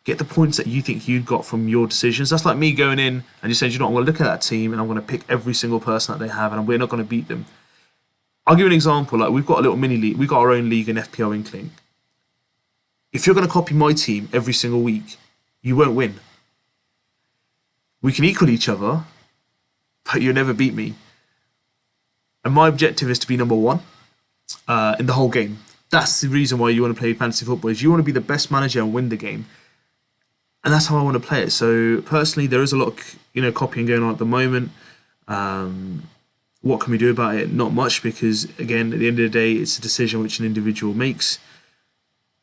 [SPEAKER 1] get the points that you think you got from your decisions. That's like me going in and just saying, you know, I'm going to look at that team and I'm going to pick every single person that they have and we're not going to beat them. I'll give you an example. Like, we've got a little mini league. We've got our own league in FPL INKLING. If you're going to copy my team every single week, you won't win. We can equal each other, but you'll never beat me. And my objective is to be number one in the whole game. That's the reason why you want to play fantasy football, is you want to be the best manager and win the game. And that's how I want to play it. So personally, there is a lot of, you know, copying going on at the moment. What can we do about it? Not much, because again, at the end of the day, it's a decision which an individual makes.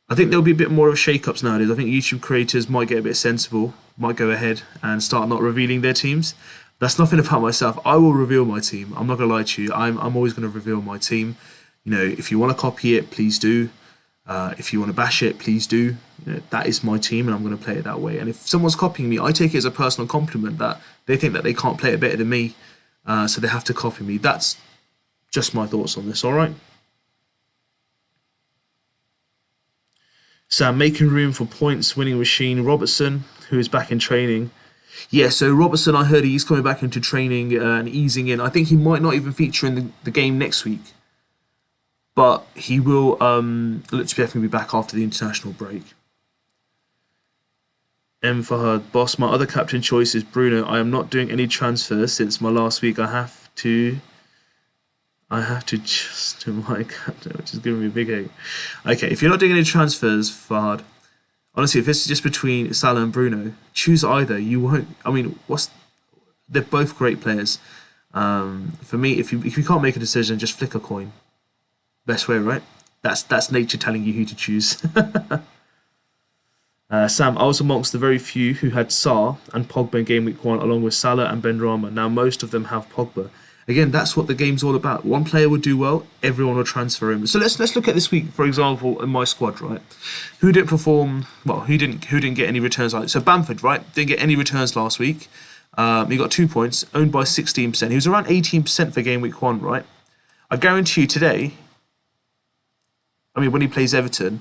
[SPEAKER 1] I think there'll be a bit more of shake-ups nowadays. I think YouTube creators might get a bit sensible, might go ahead and start not revealing their teams. That's nothing about myself. I will reveal my team. I'm not going to lie to you. I'm always going to reveal my team. You know, if you want to copy it, please do. If you want to bash it, please do. You know, that is my team and I'm going to play it that way. And if someone's copying me, I take it as a personal compliment that they think that they can't play it better than me, so they have to copy me. That's just my thoughts on this, all right? Sam, making room for points winning machine Robertson, who is back in training. Yeah, so Robertson, I heard he's coming back into training and easing in. I think he might not even feature in the game next week, but he will look to definitely be back after the international break. M. Fahad, boss, my other captain choice is Bruno. I am not doing any transfers since my last week. I have to just do my captain, which is giving me a big ache. Okay, if you're not doing any transfers, Fahad, honestly, if it's just between Salah and Bruno, choose either. You won't. I mean, they're both great players. For me, if you can't make a decision, just flick a coin. Best way, right? That's nature telling you who to choose. Sam, I was amongst the very few who had Sarr and Pogba in Game Week 1, along with Salah and Benrahma. Now most of them have Pogba. Again, that's what the game's all about. One player would do well, everyone will transfer him. So let's look at this week, for example, in my squad, right? Who didn't perform? Well, who didn't get any returns? So Bamford, right? Didn't get any returns last week. He got 2 points, owned by 16%. He was around 18% for Game Week 1, right? I guarantee you today, I mean, when he plays Everton,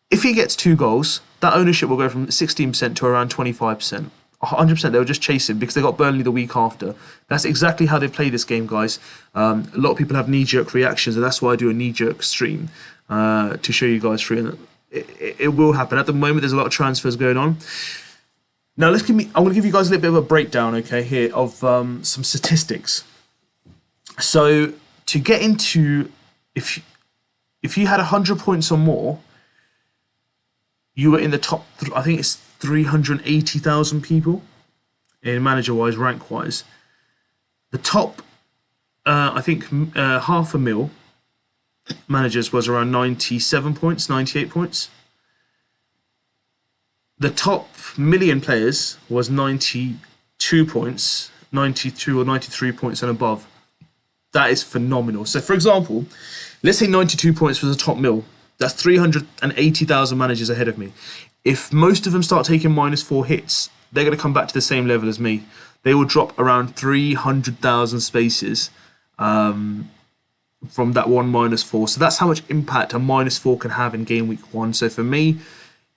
[SPEAKER 1] if he gets 2 goals, that ownership will go from 16% to around 25%. 100%, they'll just chase him because they got Burnley the week after. That's exactly how they play this game, guys. A lot of people have knee-jerk reactions, and that's why I do a knee-jerk stream to show you guys through. And it will happen. At the moment, there's a lot of transfers going on. Now, I'm going to give you guys a little bit of a breakdown, okay, here of some statistics. So to get into, if you had 100 points or more, you were in the top. I think it's 380,000 people in manager-wise, rank-wise. The top, I think, 500,000 managers was around 97 points, 98 points. The top million players was 92 points, 92 or 93 points and above. That is phenomenal. So, for example, let's say 92 points was the top mil. That's 380,000 managers ahead of me. If most of them start taking -4 hits, they're going to come back to the same level as me. They will drop around 300,000 spaces from that one -4. So that's how much impact a -4 can have in Game Week 1. So for me,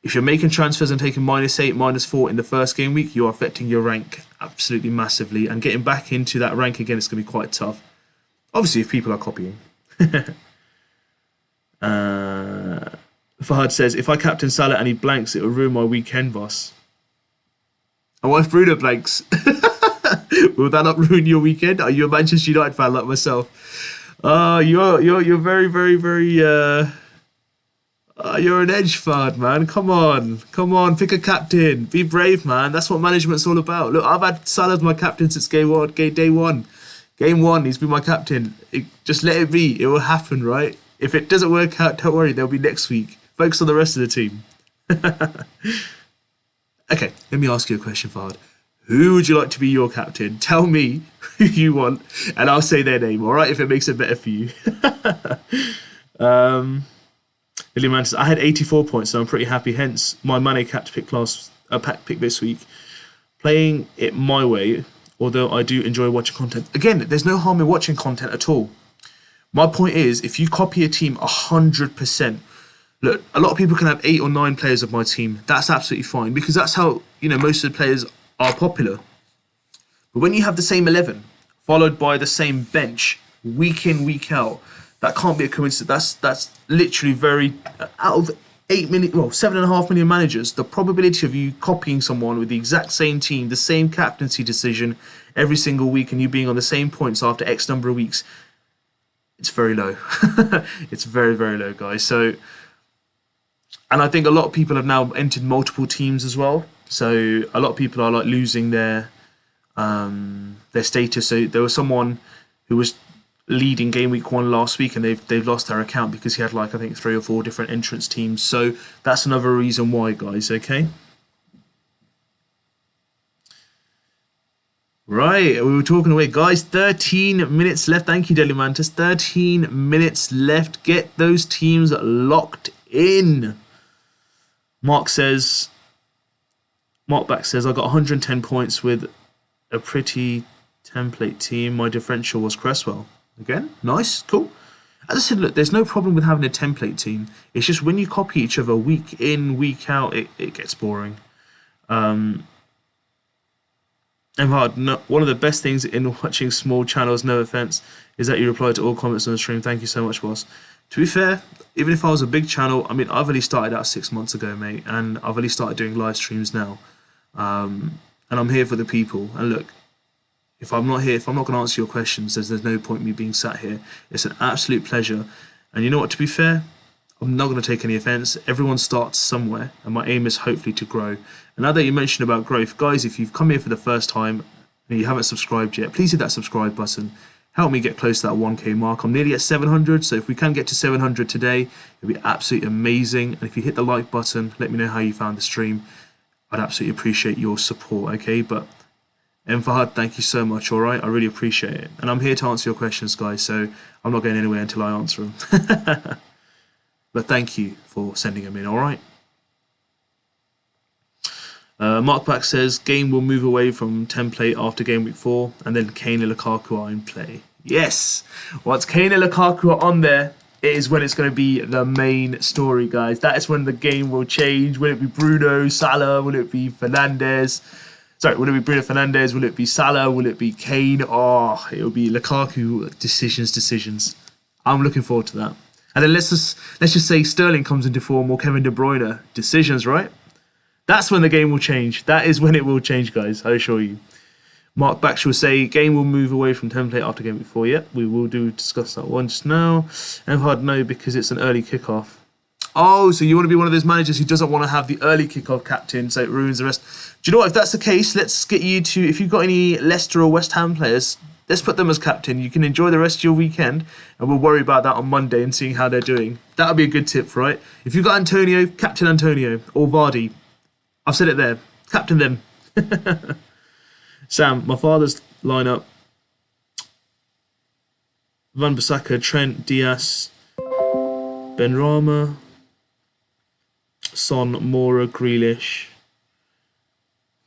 [SPEAKER 1] if you're making transfers and taking -8, -4 in the first game week, you are affecting your rank absolutely massively. And getting back into that rank again is going to be quite tough. Obviously, if people are copying. Fahad says, if I captain Salah and he blanks, it will ruin my weekend, boss. And what if Bruno blanks? Will that not ruin your weekend? Are you a Manchester United fan like myself? You're very, very, very... you're an edge, Fahad, man. Come on, pick a captain. Be brave, man. That's what management's all about. Look, I've had Salah as my captain since day one. Game 1, he's been my captain. Just let it be. It will happen, right? If it doesn't work out, don't worry. They'll be next week. Focus on the rest of the team. Okay, let me ask you a question, Fahad. Who would you like to be your captain? Tell me who you want, and I'll say their name, all right, if it makes it better for you. Billy Mantis, I had 84 points, so I'm pretty happy. Hence, my money capped pick pick this week. Playing it my way, although I do enjoy watching content. Again, there's no harm in watching content at all. My point is, if you copy a team 100%, look, a lot of people can have 8 or 9 players of my team. That's absolutely fine because that's how, you know, most of the players are popular. But when you have the same 11 followed by the same bench week in, week out, that can't be a coincidence. That's literally very out of 7.5 million managers. The probability of you copying someone with the exact same team, the same captaincy decision every single week, and you being on the same points after X number of weeks, it's very low. It's very, very low, guys. So, and I think a lot of people have now entered multiple teams as well. So a lot of people are like losing their status. So there was someone who was leading Gameweek1 last week, and they've lost their account because he had like I think 3 or 4 different entrance teams. So that's another reason why, guys. Okay. Right, we were talking away, guys. 13 minutes left. Thank you, Deli Mantis. 13 minutes left. Get those teams locked in. Mark back says, I got 110 points with a pretty template team. My differential was Cresswell. Again, nice, cool. As I said, look, there's no problem with having a template team. It's just when you copy each other week in, week out, it gets boring. And one of the best things in watching small channels, no offense, is that you reply to all comments on the stream. Thank you so much, boss. To be fair, even if I was a big channel, I mean, I've only started out 6 months ago, mate, and I've only started doing live streams now. And I'm here for the people. And look, if I'm not going to answer your questions, there's no point in me being sat here. It's an absolute pleasure. And you know what, to be fair, I'm not going to take any offense. Everyone starts somewhere, and my aim is hopefully to grow. And now that you mentioned about growth, guys, if you've come here for the first time and you haven't subscribed yet, please hit that subscribe button. Help me get close to that 1K mark. I'm nearly at 700, so if we can get to 700 today, it'd be absolutely amazing. And if you hit the like button, let me know how you found the stream. I'd absolutely appreciate your support, okay? But Fahad, thank you so much, all right? I really appreciate it. And I'm here to answer your questions, guys, so I'm not going anywhere until I answer them. But thank you for sending them in, all right? Mark Back says, game will move away from template after game week 4, and then Kane and Lukaku are in play. Yes! Once Kane and Lukaku are on there, it is when it's going to be the main story, guys. That is when the game will change. Will it be Bruno, Salah? Will it be Fernandes? Sorry, will it be Bruno Fernandes? Will it be Salah? Will it be Kane? Oh, it will be Lukaku. Decisions. I'm looking forward to that. And then let's just say Sterling comes into form or Kevin De Bruyne. Decisions, right? That's when the game will change. That is when it will change, guys. I assure you. Mark Bax will say, game will move away from template after game week 4. Yep, we will discuss that one just now. Hard no, because it's an early kickoff. Oh, so you want to be one of those managers who doesn't want to have the early kickoff captain, so it ruins the rest. Do you know what? If that's the case, let's get you to, if you've got any Leicester or West Ham players, let's put them as captain. You can enjoy the rest of your weekend, and we'll worry about that on Monday and seeing how they're doing. That would be a good tip, right? If you've got Antonio, captain Antonio, or Vardy. I've said it there. Captain them. Sam, my father's lineup. Van Bissaka, Trent, Diaz, Benrahma, Son, Moura, Grealish,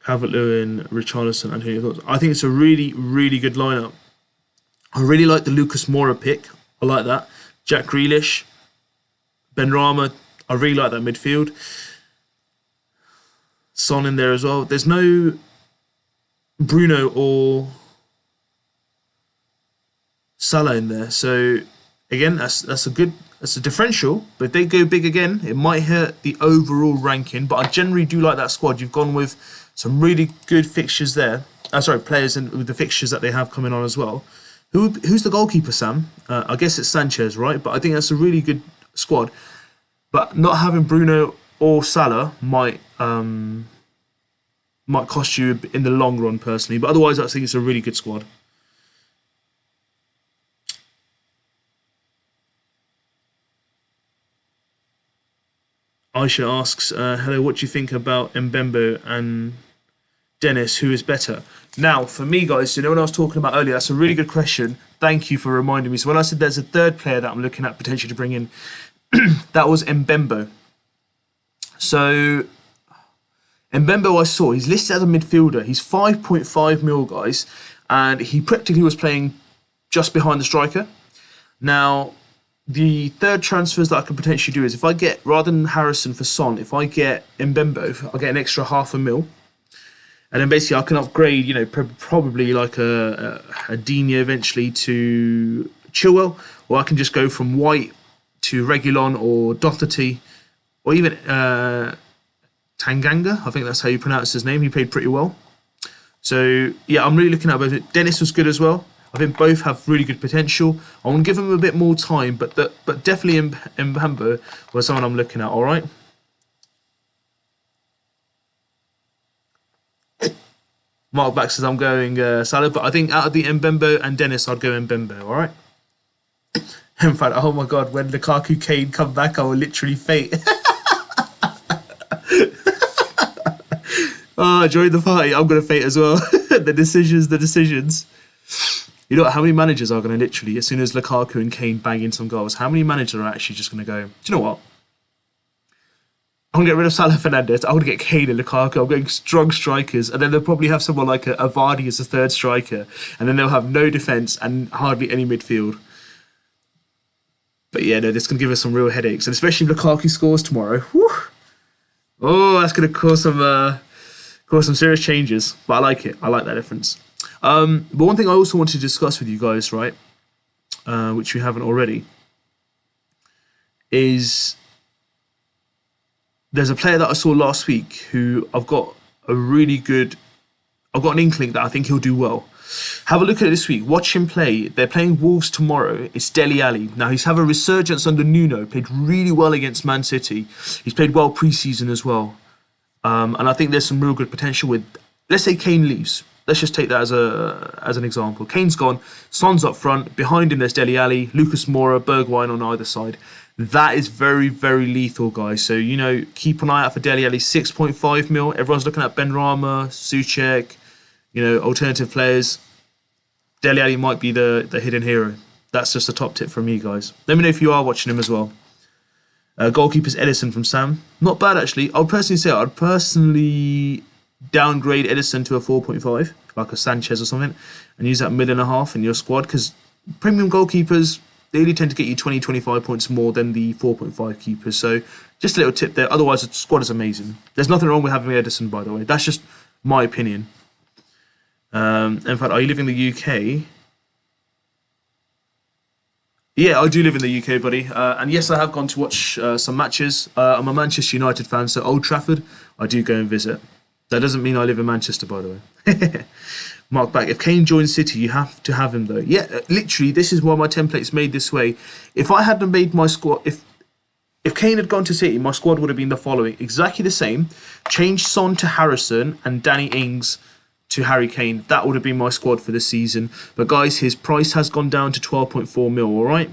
[SPEAKER 1] Calvert-Lewin, Richarlison, Antonio. I think it's a really, really good lineup. I really like the Lucas Moura pick. I like that. Jack Grealish, Benrahma. I really like that midfield. Son in there as well. There's no Bruno or Salah in there. So again, that's a differential. But if they go big again, it might hurt the overall ranking. But I generally do like that squad. You've gone with some really good fixtures there. Players and with the fixtures that they have coming on as well. Who's the goalkeeper, Sam? I guess it's Sanchez, right? But I think that's a really good squad. But not having Bruno or Salah might cost you in the long run, personally. But otherwise, I think it's a really good squad. Aisha asks, hello, what do you think about Mbembo and Dennis? Who is better? Now, for me, guys, you know what I was talking about earlier? That's a really good question. Thank you for reminding me. So when I said there's a third player that I'm looking at potentially to bring in, that was Mbembo. So Mbembo, I saw, he's listed as a midfielder. He's 5.5 mil, guys, and he practically was playing just behind the striker. Now, the third transfers that I could potentially do is if I get, rather than Harrison for Son, if I get Mbembo, I'll get an extra $500,000. And then basically I can upgrade, you know, probably like a Dina eventually to Chilwell, or I can just go from White to Reguilon or Doherty, or even Tanganga. I think that's how you pronounce his name. He played pretty well. So yeah, I'm really looking at both. Dennis was good as well. I think both have really good potential. I want to give them a bit more time, but definitely Mbembo was someone I'm looking at. All right. Mark back says I'm going Salah, but I think out of the Mbembo and Dennis, I'd go Mbembo. All right. In fact, oh my God, when Lukaku Kane come back, I will literally faint. Oh, join the party. I'm going to faint as well. The decisions. You know what, how many managers are going to literally, as soon as Lukaku and Kane bang in some goals, how many managers are actually just going to go, do you know what? I'm going to get rid of Salah Fernandez. I'm going to get Kane and Lukaku. I'm getting strong strikers. And then they'll probably have someone like a Vardy as a third striker. And then they'll have no defence and hardly any midfield. But yeah, no, this is going to give us some real headaches. And especially if Lukaku scores tomorrow. Whew. Oh, that's going to cause some serious changes. But I like it. I like that difference. But one thing I also want to discuss with you guys, right, which we haven't already, is there's a player that I saw last week who I've got an inkling that I think he'll do well. Have a look at it this week. Watch him play. They're playing Wolves tomorrow. It's Dele Alli. Now, he's had a resurgence under Nuno. Played really well against Man City. He's played well pre-season as well. And I think there's some real good potential with, let's say Kane leaves. Let's just take that as an example. Kane's gone. Son's up front. Behind him, there's Dele Alli, Lucas Moura, Bergwijn on either side. That is very, very lethal, guys. So, you know, keep an eye out for Dele Alli. 6.5 mil. Everyone's looking at Benrahma, Souček, you know, alternative players. Dele Alli might be the hidden hero. That's just a top tip from me, guys. Let me know if you are watching him as well. Goalkeeper's Edison from Sam. Not bad, actually. I'd personally downgrade Edison to a 4.5, like a Sanchez or something, and use that $1.5 million in your squad, because premium goalkeepers, they only tend to get you 20-25 points more than the 4.5 keepers. So just a little tip there. Otherwise, the squad is amazing. There's nothing wrong with having Edison, by the way. That's just my opinion. In fact, are you living in the UK? Yeah, I do live in the UK, buddy. And yes, I have gone to watch some matches. I'm a Manchester United fan, so Old Trafford, I do go and visit. That doesn't mean I live in Manchester, by the way. Mark back. If Kane joins City, you have to have him, though. Yeah, literally, this is why my template's made this way. If I hadn't made my squad... If Kane had gone to City, my squad would have been the following. Exactly the same. Change Son to Harrison and Danny Ings to Harry Kane. That would have been my squad for this season. But, guys, his price has gone down to 12.4 mil, all right?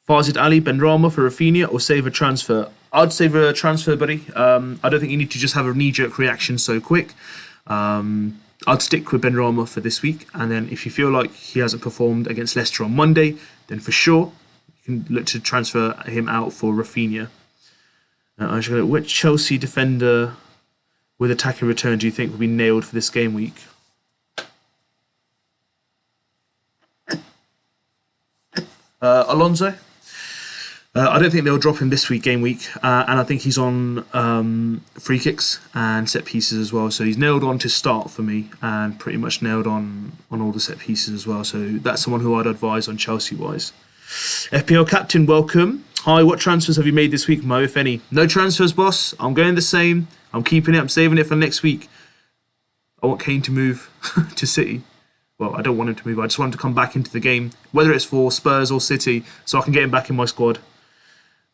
[SPEAKER 1] Farzid Ali, Benrahma for Rafinha, or save a transfer? I'd save a transfer, buddy. I don't think you need to just have a knee-jerk reaction so quick. I'd stick with Benrahma for this week, and then if you feel like he hasn't performed against Leicester on Monday, then for sure you can look to transfer him out for Rafinha. Which Chelsea defender with attacking return do you think will be nailed for this game week? Alonso. I don't think they'll drop him this week, game week, and I think he's on free kicks and set pieces as well. So he's nailed on to start for me, and pretty much nailed on all the set pieces as well. So that's someone who I'd advise on Chelsea-wise. FPL captain, welcome. Hi, what transfers have you made this week, Mo, if any? No transfers, boss. I'm going the same. I'm keeping it. I'm saving it for next week. I want Kane to move to City. Well, I don't want him to move. I just want him to come back into the game, whether it's for Spurs or City, so I can get him back in my squad.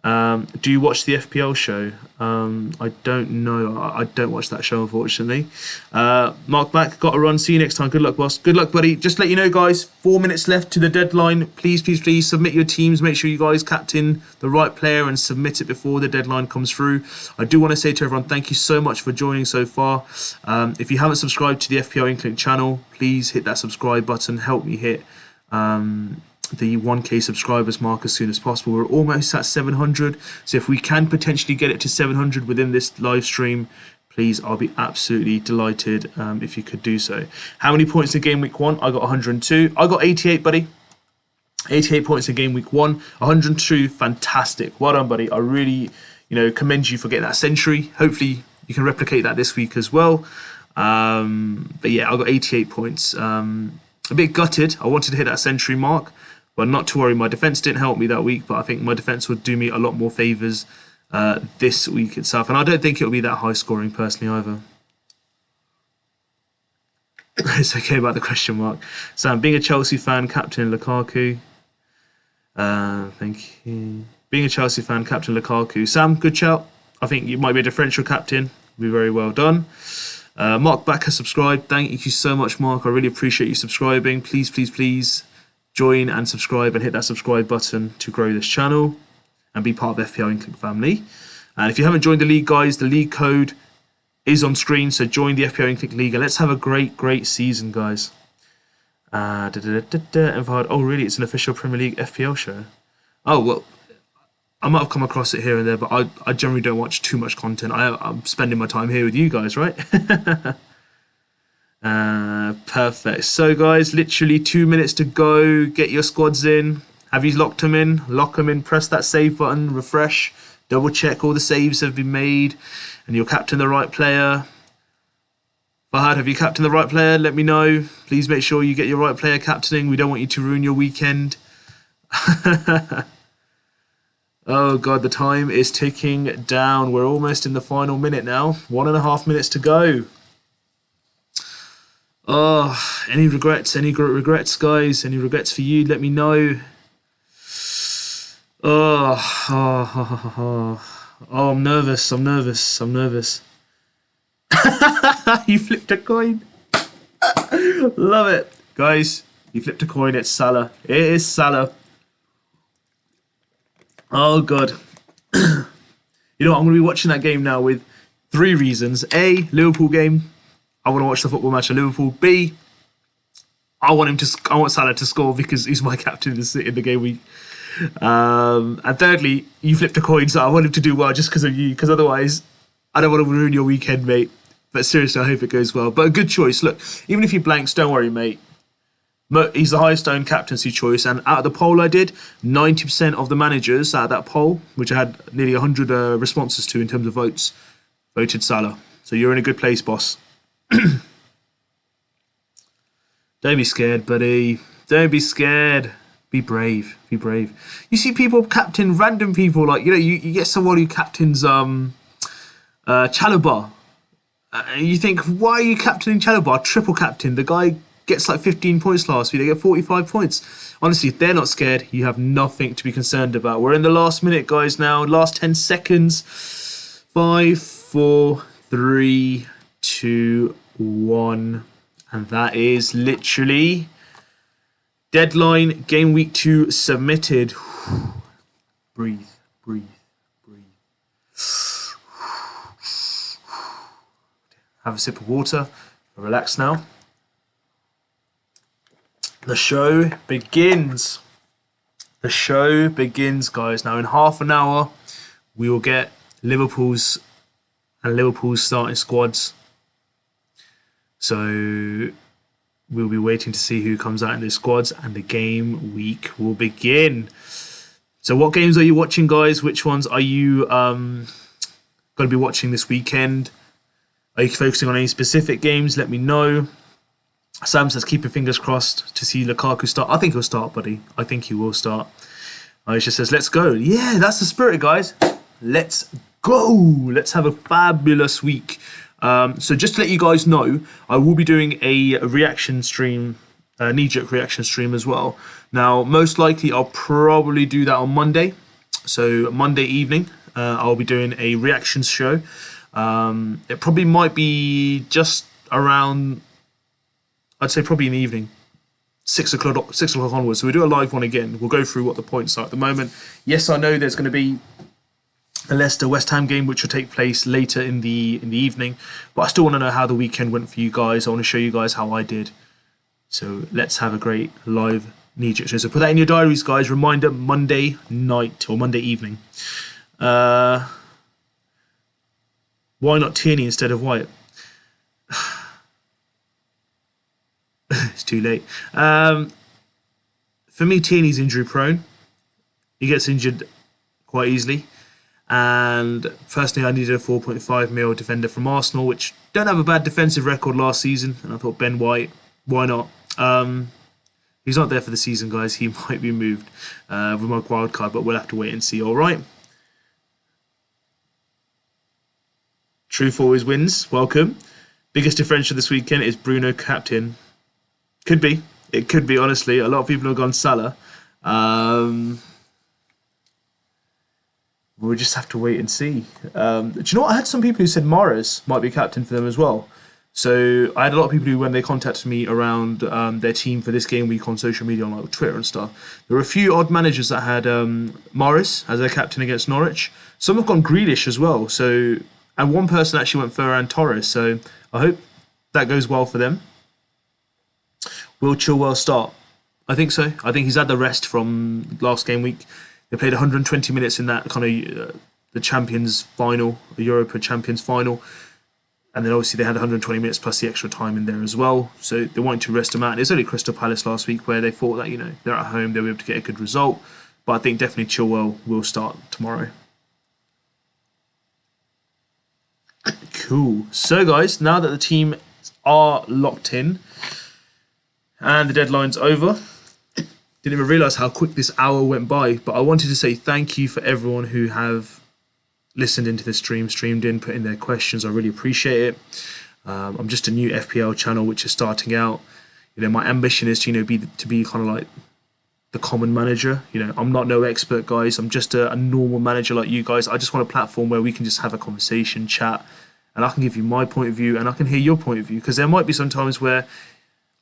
[SPEAKER 1] Do you watch the FPL show? I don't know. I don't watch that show, unfortunately. Mark back, got to run. See you next time. Good luck, boss. Good luck, buddy. Just to let you know, guys, 4 minutes left to the deadline. Please, please, please submit your teams. Make sure you guys captain the right player and submit it before the deadline comes through. I do want to say to everyone, thank you so much for joining so far. If you haven't subscribed to the FPL INKLING channel, please hit that subscribe button. Help me hit the 1k subscribers mark as soon as possible. We're almost at 700, so if we can potentially get it to 700 within this live stream, please, I'll be absolutely delighted if you could do so. How many points in game week 1? I got 102. I got 88, buddy. 88 points in game week 1. 102, fantastic. Well done, buddy. I really, commend you for getting that century. Hopefully you can replicate that this week as well. But yeah, I got 88 points. A bit gutted. I wanted to hit that century mark, but not to worry. My defense didn't help me that week, but I think my defense would do me a lot more favors this week itself. And I don't think it'll be that high scoring personally either. It's okay about the question mark. Sam, being a Chelsea fan, captain Lukaku. Thank you. Being a Chelsea fan, captain Lukaku. Sam, good shout. I think you might be a differential captain. Be very well done. Mark Back has subscribed. Thank you so much, Mark. I really appreciate you subscribing. Please, please, please join and subscribe and hit that subscribe button to grow this channel and be part of FPL INKLING family. And if you haven't joined the league, guys, the league code is on screen. So join the FPL INKLING league and let's have a great, great season, guys. Oh, really? It's an official Premier League FPL show. Oh, well, I might have come across it here and there, but I generally don't watch too much content. I'm spending my time here with you guys, right? Perfect. So, guys, literally 2 minutes to go. Get your squads in. Have you locked them in? Lock them in. Press that save button. Refresh. Double check all the saves have been made. And you'll captain the right player. Fahad, have you captained the right player? Let me know. Please make sure you get your right player captaining. We don't want you to ruin your weekend. Oh, God, the time is ticking down. We're almost in the final minute now. 1.5 minutes to go. Oh, any regrets? Any regrets, guys? Any regrets for you? Let me know. Oh, I'm nervous. I'm nervous. I'm nervous. You flipped a coin. Love it. Guys, you flipped a coin. It's Salah. It is Salah. Oh, God. You know what? I'm going to be watching that game now with 3 reasons. A, Liverpool game. I want to watch the football match of Liverpool. B, I want Salah to score because he's my captain in the game week. And thirdly, you flipped a coin, so I want him to do well just because of you. Because otherwise, I don't want to ruin your weekend, mate. But seriously, I hope it goes well. But a good choice. Look, even if he blanks, don't worry, mate. He's the highest owned captaincy choice, and out of the poll I did, 90% of the managers out of that poll, which I had nearly 100 responses to in terms of votes, voted Salah. So you're in a good place, boss. Don't be scared, buddy. Don't be scared. Be brave. Be brave. You see people captain random people, like, you get someone who captains Chalobah. You think, why are you captaining Chalobah? Triple captain. The guy gets like 15 points last week. They get 45 points. Honestly, if they're not scared, you have nothing to be concerned about. We're in the last minute, guys, now. Last 10 seconds. 5, 4, 3, 2, 1. And that is literally deadline. Game week 2 submitted. Breathe. Have a sip of water. Relax now. The show begins. The show begins, guys. Now, in half an hour, we will get Liverpool's starting squads. So we'll be waiting to see who comes out in those squads, and the game week will begin. So what games are you watching, guys? Which ones are you going to be watching this weekend? Are you focusing on any specific games? Let me know. Sam says, keep your fingers crossed to see Lukaku start. I think he'll start, buddy. I think he will start. Aisha says, let's go. Yeah, that's the spirit, guys. Let's go. Let's have a fabulous week. So just to let you guys know, I will be doing a reaction stream, knee-jerk reaction stream as well. Now, most likely, I'll probably do that on Monday. So Monday evening, I'll be doing a reactions show. It probably might be just around, I'd say probably in the evening, 6 o'clock onwards. So we'll do a live one again. We'll go through what the points are at the moment. Yes, I know there's going to be a Leicester West Ham game which will take place later in the evening, but I still want to know how the weekend went for you guys. I want to show you guys how I did. So let's have a great live knee-jerk show. So put that in your diaries, guys. Reminder: Monday night or Monday evening. Why not Tierney instead of Wyatt? It's too late. For me, Tierney's injury prone. He gets injured quite easily. And personally, I needed a 4.5 mil defender from Arsenal, which don't have a bad defensive record last season. And I thought Ben White, why not? He's not there for the season, guys. He might be moved with my wild card, but we'll have to wait and see. All right. Truth always wins. Welcome. Biggest differential this weekend is Bruno captain. Could be. It could be, honestly. A lot of people have gone Salah. We'll just have to wait and see. Do you know what? I had some people who said Mahrez might be captain for them as well. So I had a lot of people who, when they contacted me around their team for this game week on social media, on like Twitter and stuff, there were a few odd managers that had Mahrez as their captain against Norwich. Some have gone Grealish as well. So, and one person actually went Ferran Torres. So I hope that goes well for them. Will Chilwell start? I think so. I think he's had the rest from last game week. They played 120 minutes in that kind of the Champions final, the Europa Champions final. And then obviously they had 120 minutes plus the extra time in there as well. So they wanted to rest him out. It's only Crystal Palace last week where they thought that, you know, they're at home, they'll be able to get a good result. But I think definitely Chilwell will start tomorrow. Cool. So guys, now that the team are locked in and the deadline's over, didn't even realise how quick this hour went by. But I wanted to say thank you for everyone who have listened into the stream, streamed in, put in their questions. I really appreciate it. I'm just a new FPL channel which is starting out. You know, my ambition is to, you know, be kind of like the common manager. You know, I'm not no expert, guys. I'm just a normal manager like you guys. I just want a platform where we can just have a conversation, chat, and I can give you my point of view and I can hear your point of view. Because there might be some times where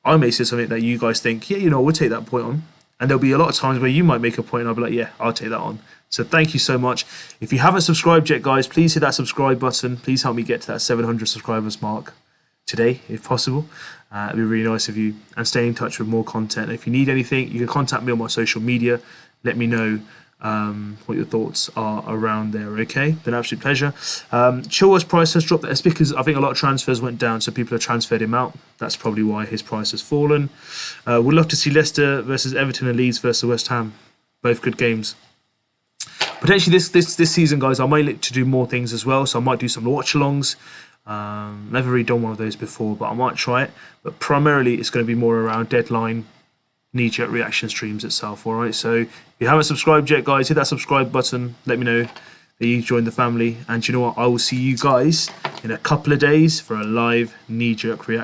[SPEAKER 1] I may say something that you guys think, yeah, you know, we'll take that point on. And there'll be a lot of times where you might make a point and I'll be like, yeah, I'll take that on. So thank you so much. If you haven't subscribed yet, guys, please hit that subscribe button. Please help me get to that 700 subscribers mark today, if possible. It'd be really nice of you. And stay in touch with more content. If you need anything, you can contact me on my social media. Let me know what your thoughts are around there, okay? Been an absolute pleasure. Chilwell's price has dropped. That's because I think a lot of transfers went down, so people have transferred him out. That's probably why his price has fallen. We'd love to see Leicester versus Everton and Leeds versus West Ham. Both good games. Potentially this season, guys, I might look to do more things as well. So I might do some watch-alongs. Never really done one of those before, but I might try it. But primarily, it's going to be more around deadline, knee-jerk reaction streams itself, all right? So if you haven't subscribed yet, guys, hit that subscribe button. Let me know that you joined the family. And you know what? I will see you guys in a couple of days for a live knee-jerk reaction.